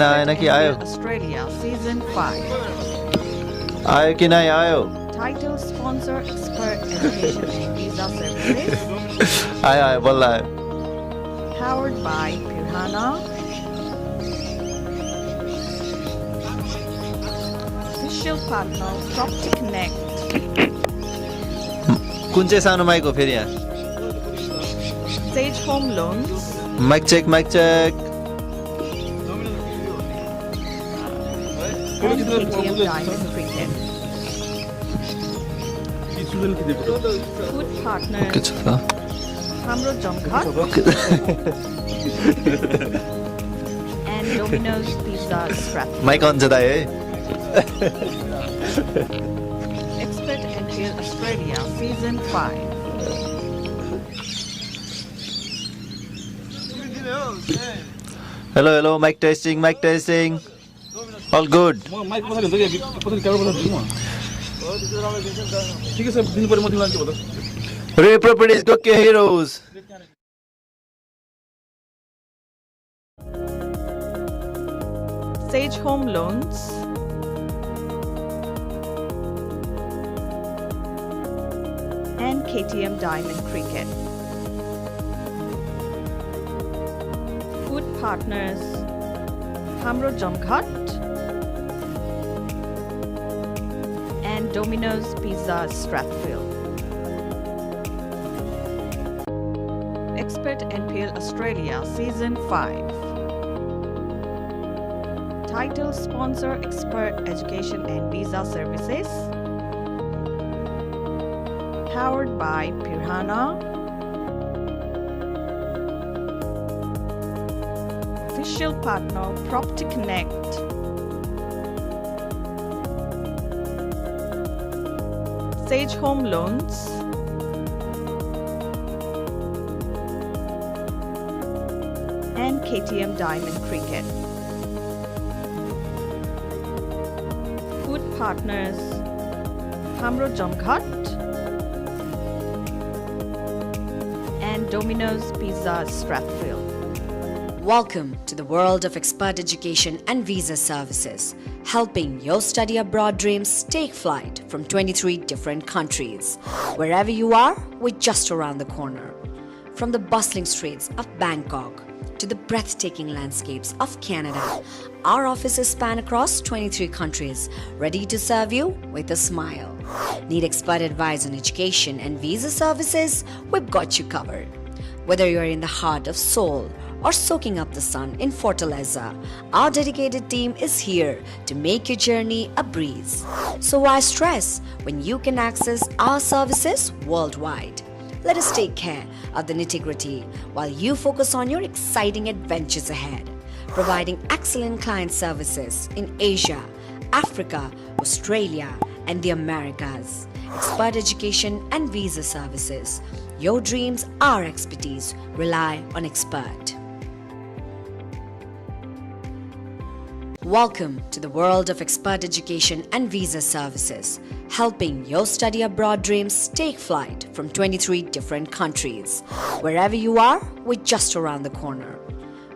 आएन कि आयो NPL Australia Season 5. आयो कि नै आयो Title sponsor expert education and visa services. आयो बल्ल आयो Powered by Pirhana. Official partner Property Connect. कुन चाहिँ सानो माइक हो फेरि यहाँ Sage Home Loans. Mic check And KTM Diamond Cricket. Food partners. के छ त Hamro Jumkhat. and Domino's Pizza Stratfield. Mike on छ दाइ है Expert NPL Australia Season 5. Hello mike testing all good म माइक पछाडि हुन्छ कि पछाडि क्यामेरा पछाडि दिनु ठिकै छ दिनु पर्यो म तिमीलाई के भन्छ रे प्रपर्टिज को के heroes Sage Home Loans. And KTM Diamond Cricket. Food partners Hamro Jumkhat and Domino's Pizza Stratfield. Expert NPL Australia Season 5. Title sponsor expert education and visa services. Powered by Pirhana. Official partner Property Connect. Sage Home Loans. And KTM Diamond Cricket. Food partners Hamro Jumkhat and Domino's Pizza Stratfield. Welcome to the world of expert education and visa services, helping your study abroad dreams take flight from 23 different countries. Wherever you are, we're just around the corner. From the bustling streets of Bangkok to the breathtaking landscapes of Canada, our offices span across 23 countries, ready to serve you with a smile. Need expert advice on education and visa services? We've got you covered. Whether you're in the heart of Seoul or soaking up the sun in Fortaleza, our dedicated team is here to make your journey a breeze. So why stress when you can access our services worldwide? Let us take care of the nitty-gritty while you focus on your exciting adventures ahead. Providing excellent client services in Asia, Africa, Australia, and the Americas. Expert education and visa services. Your dreams, our expertise. Rely on expert. Welcome to the world of expert education and visa services, helping your study abroad dreams take flight from 23 different countries. Wherever you are, we're just around the corner.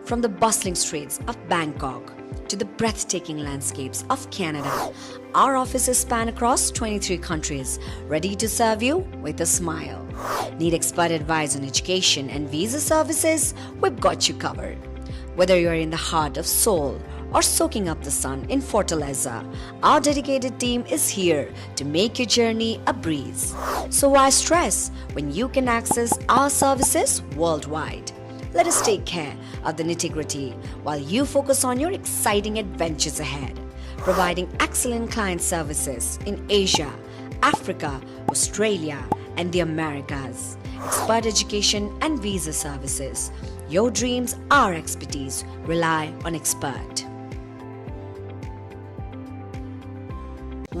From the bustling streets of Bangkok to the breathtaking landscapes of Canada, our offices span across 23 countries, ready to serve you with a smile. Need expert advice on education and visa services? We've got you covered. Whether you're in the heart of Seoul or soaking up the sun in Fortaleza, our dedicated team is here to make your journey a breeze. So why stress when you can access our services worldwide? Let us take care of the nitty-gritty while you focus on your exciting adventures ahead. Providing excellent client services in Asia, Africa, Australia, and the Americas. Expert education and visa services. Your dreams, our expertise. Rely on expert.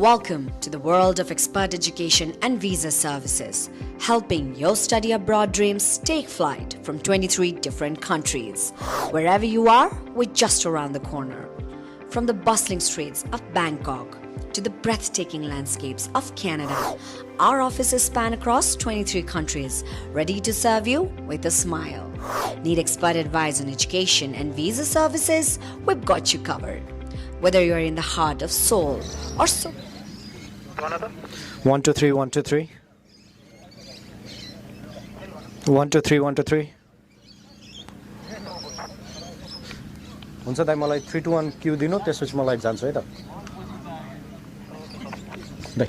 Welcome to the world of expert education and visa services, helping your study abroad dreams take flight from 23 different countries. Wherever you are, we're just around the corner. From the bustling streets of Bangkok to the breathtaking landscapes of Canada, our offices span across 23 countries, ready to serve you with a smile. Need expert advice on education and visa services? We've got you covered. Whether you're in the heart of Seoul or Seoul. 1 2 3 1 2 3 1 2 3 1 2 3 हुन्छ दाइ मलाई 3 2 1 Q दिनु त्यसपछि म live जान्छु है त दाइ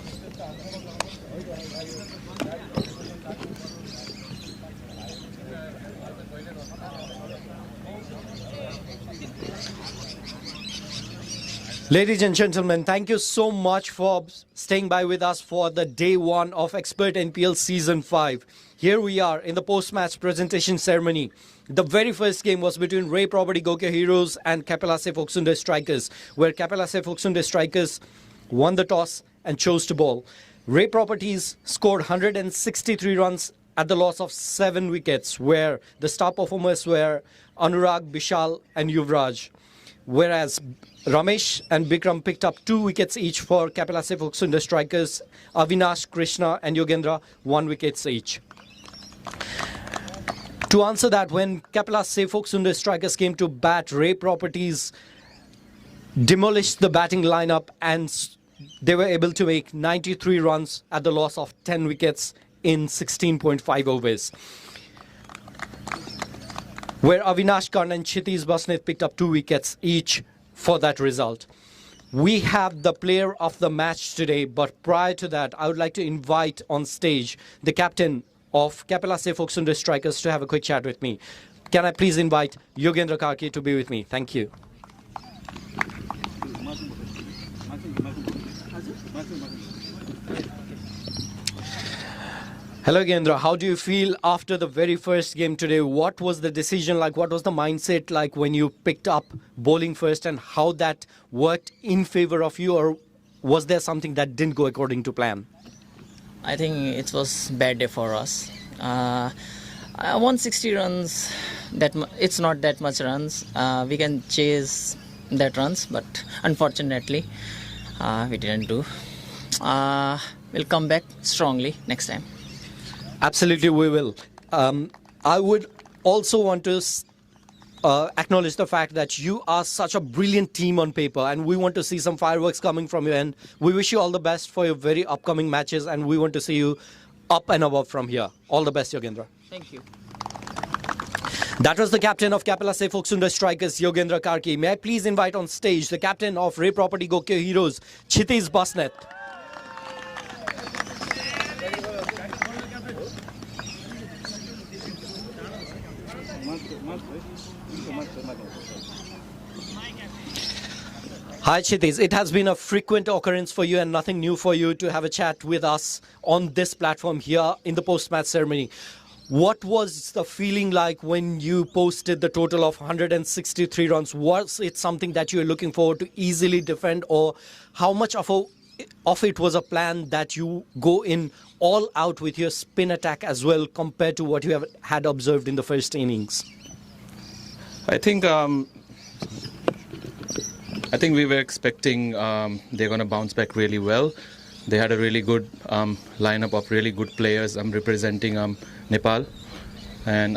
Ladies and gentlemen, thank you so much for staying by with us for the day one of Expert NPL Season 5. Here we are in the post-match presentation ceremony. The very first game was between Ray Property Gokyo Heroes and Kapelase Folksunde Strikers, where Kapelase Folksunde Strikers won the toss and chose to bowl. Ray Properties scored 163 runs at the loss of 7 wickets, where the star performers were Anurag, Bishal and Yuvraj. Whereas Ramesh and Bikram picked up 2 wickets each for Kapelase Folksunde Strikers. Avinash, Krishna and Yogendra 1 wickets each. To answer that, when Kapelase Folksunde Strikers came to bat, Ray Properties demolished the batting lineup and they were able to make 93 runs at the loss of 10 wickets in 16.5 overs. Where Avinash Khan and Kshitiz Basnet picked up 2 wickets each for that result. We have the player of the match today, but prior to that, I would like to invite on stage the captain of Kapelase Folksunde Strikers to have a quick chat with me. Can I please invite Yogendra Karki to be with me? Thank you. Hello, Yogendra. How do you feel after the very first game today? What was the decision like? What was the mindset like when you picked up bowling first, and how that worked in favor of you, or was there something that didn't go according to plan? I think it was bad day for us. 160 runs, it's not that much runs. We can chase that runs, but unfortunately, we didn't do. We'll come back strongly next time. Absolutely, we will. I would also want to acknowledge the fact that you are such a brilliant team on paper, and we want to see some fireworks coming from you. And we wish you all the best for your very upcoming matches, and we want to see you up and above from here. All the best, Yogendra. Thank you. That was the captain of Kapelase Folksunde Strikers, Yogendra Karki. May I please invite on stage the captain of Ray Property Gokyo Heroes, Kshitiz Basnet. Hi Kshitiz, it has been a frequent occurrence for you and nothing new for you to have a chat with us on this platform here in the post-match ceremony. What was the feeling like when you posted the total of 163 runs? Was it something that you were looking forward to easily defend, or how much of it was a plan that you go in all out with your spin attack as well compared to what you had observed in the first innings? I think we were expecting they're going to bounce back really well. They had a really good lineup of really good players representing Nepal, and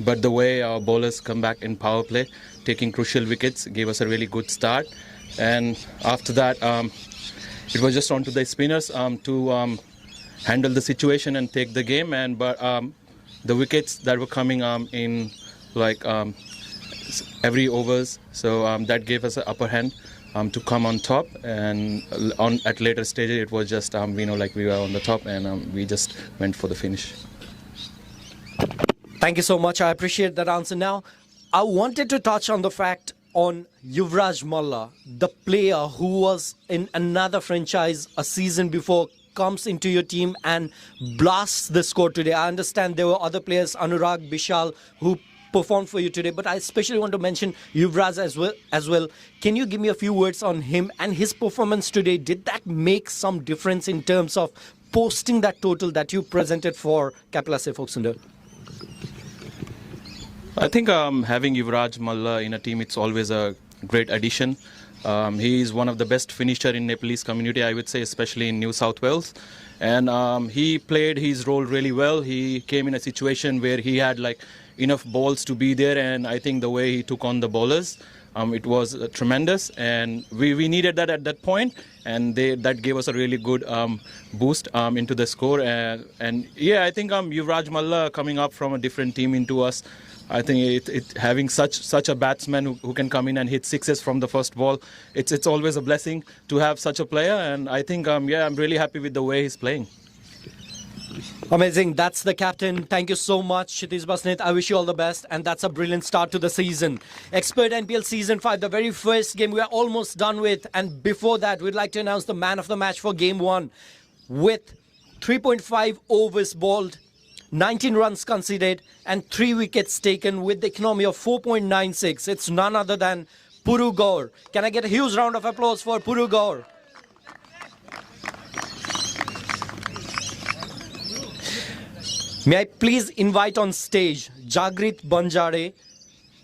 but the way our bowlers come back in power play, taking crucial wickets, gave us a really good start. And after that, it was just on to the spinners to handle the situation and take the game. And but the wickets that were coming in like every overs, so that gave us an upper hand to come on top. And at later stages, it was just like we were on the top, and we just went for the finish. Thank you so much. I appreciate that answer. Now, I wanted to touch on the fact on Yuvraj Malla, the player who was in another franchise a season before, comes into your team and blasts the score today. I understand there were other players, Anurag, Bishal, who performed for you today, but I especially want to mention Yuvraj as well. Can you give me a few words on him and his performance today? Did that make some difference in terms of posting that total that you presented for Kapila Sefoksunder? I think having Yuvraj Malla in a team, it's always a great addition. He is one of the best finisher in Nepalese community, I would say, especially in New South Wales. And he played his role really well. He came in a situation where he had like enough balls to be there, and I think the way he took on the bowlers, it was tremendous. And we needed that at that point, and that gave us a really good boost into the score. And yeah, I think Yuvraj Malla coming up from a different team into us, I think having such a batsman who can come in and hit sixes from the first ball, it's always a blessing to have such a player. And I think I'm really happy with the way he's playing. Amazing. That's the captain. Thank you so much, Kshitij Basnet. I wish you all the best. And that's a brilliant start to the season. Expert NPL Season 5, the very first game we are almost done with. And before that, we'd like to announce the man of the match for Game 1 with 3.5 overs bowled, 19 runs conceded and 3 wickets taken with the economy of 4.96. It's none other than Puru Gaur. Can I get a huge round of applause for Puru Gaur? May I please invite on stage Jagrit Banjare,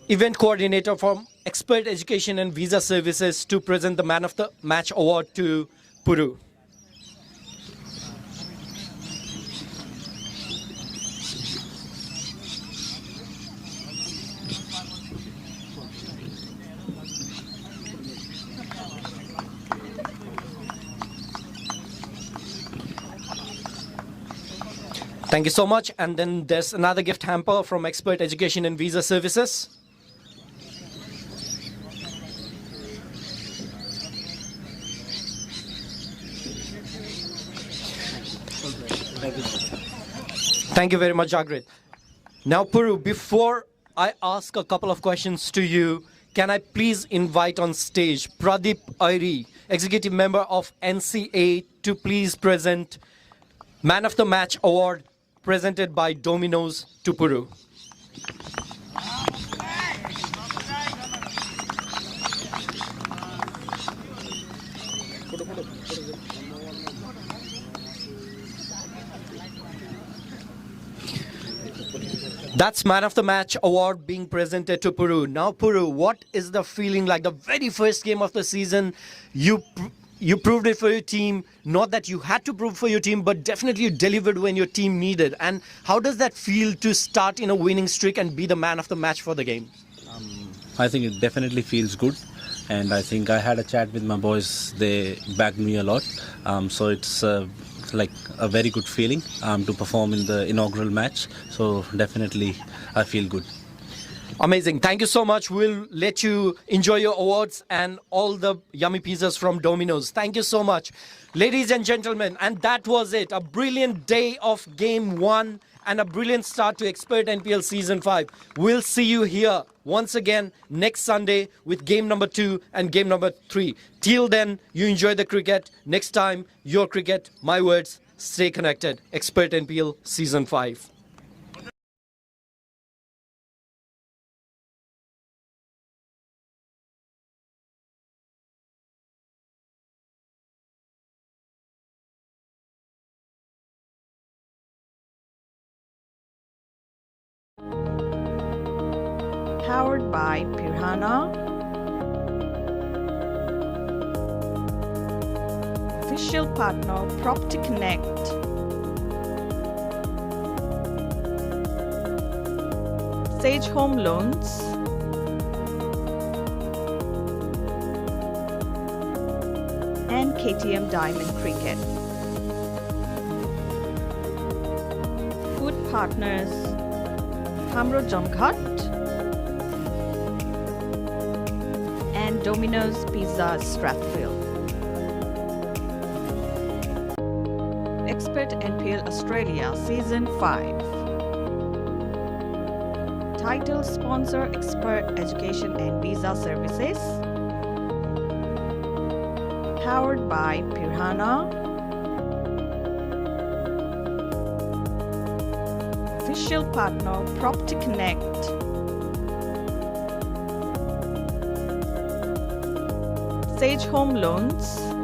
event coordinator from Expert Education and Visa Services, to present the Man of the Match award to Puru. Thank you so much. And then there's another gift hamper from Expert Education and Visa Services. Thank you very much, Jagrit. Now, Puru, before I ask a couple of questions to you, can I please invite on stage Pradeep Airi, Executive Member of NCA, to please present Man of the Match award presented by Domino's to Puru. That's Man of the Match award being presented to Puru. Now, Puru, what is the feeling like? The very first game of the season, you proved it for your team. Not that you had to prove for your team, but definitely you delivered when your team needed. And how does that feel to start in a winning streak and be the man of the match for the game? I think it definitely feels good. And I think I had a chat with my boys. They backed me a lot. So it's like a very good feeling to perform in the inaugural match. So definitely I feel good. Amazing. Thank you so much. We'll let you enjoy your awards and all the yummy pizzas from Domino's. Thank you so much. Ladies and gentlemen, and that was it. A brilliant day of Game 1 and a brilliant start to Expert NPL Season 5. We'll see you here once again next Sunday with Game number 2 and Game number 3. Till then, you enjoy the cricket. Next time, your cricket, my words. Stay connected. Expert NPL Season 5. Powered by Pirhana. Official partner Property Connect. Sage Home Loans. And KTM Diamond Cricket. Food partners Hamro Jamghat and Domino's Pizza Strathfield. Expert NPL Australia Season 5. Title sponsor Expert Education and Visa Services. Powered by Pirhana. Official partner Property Connect. Sage Home Loans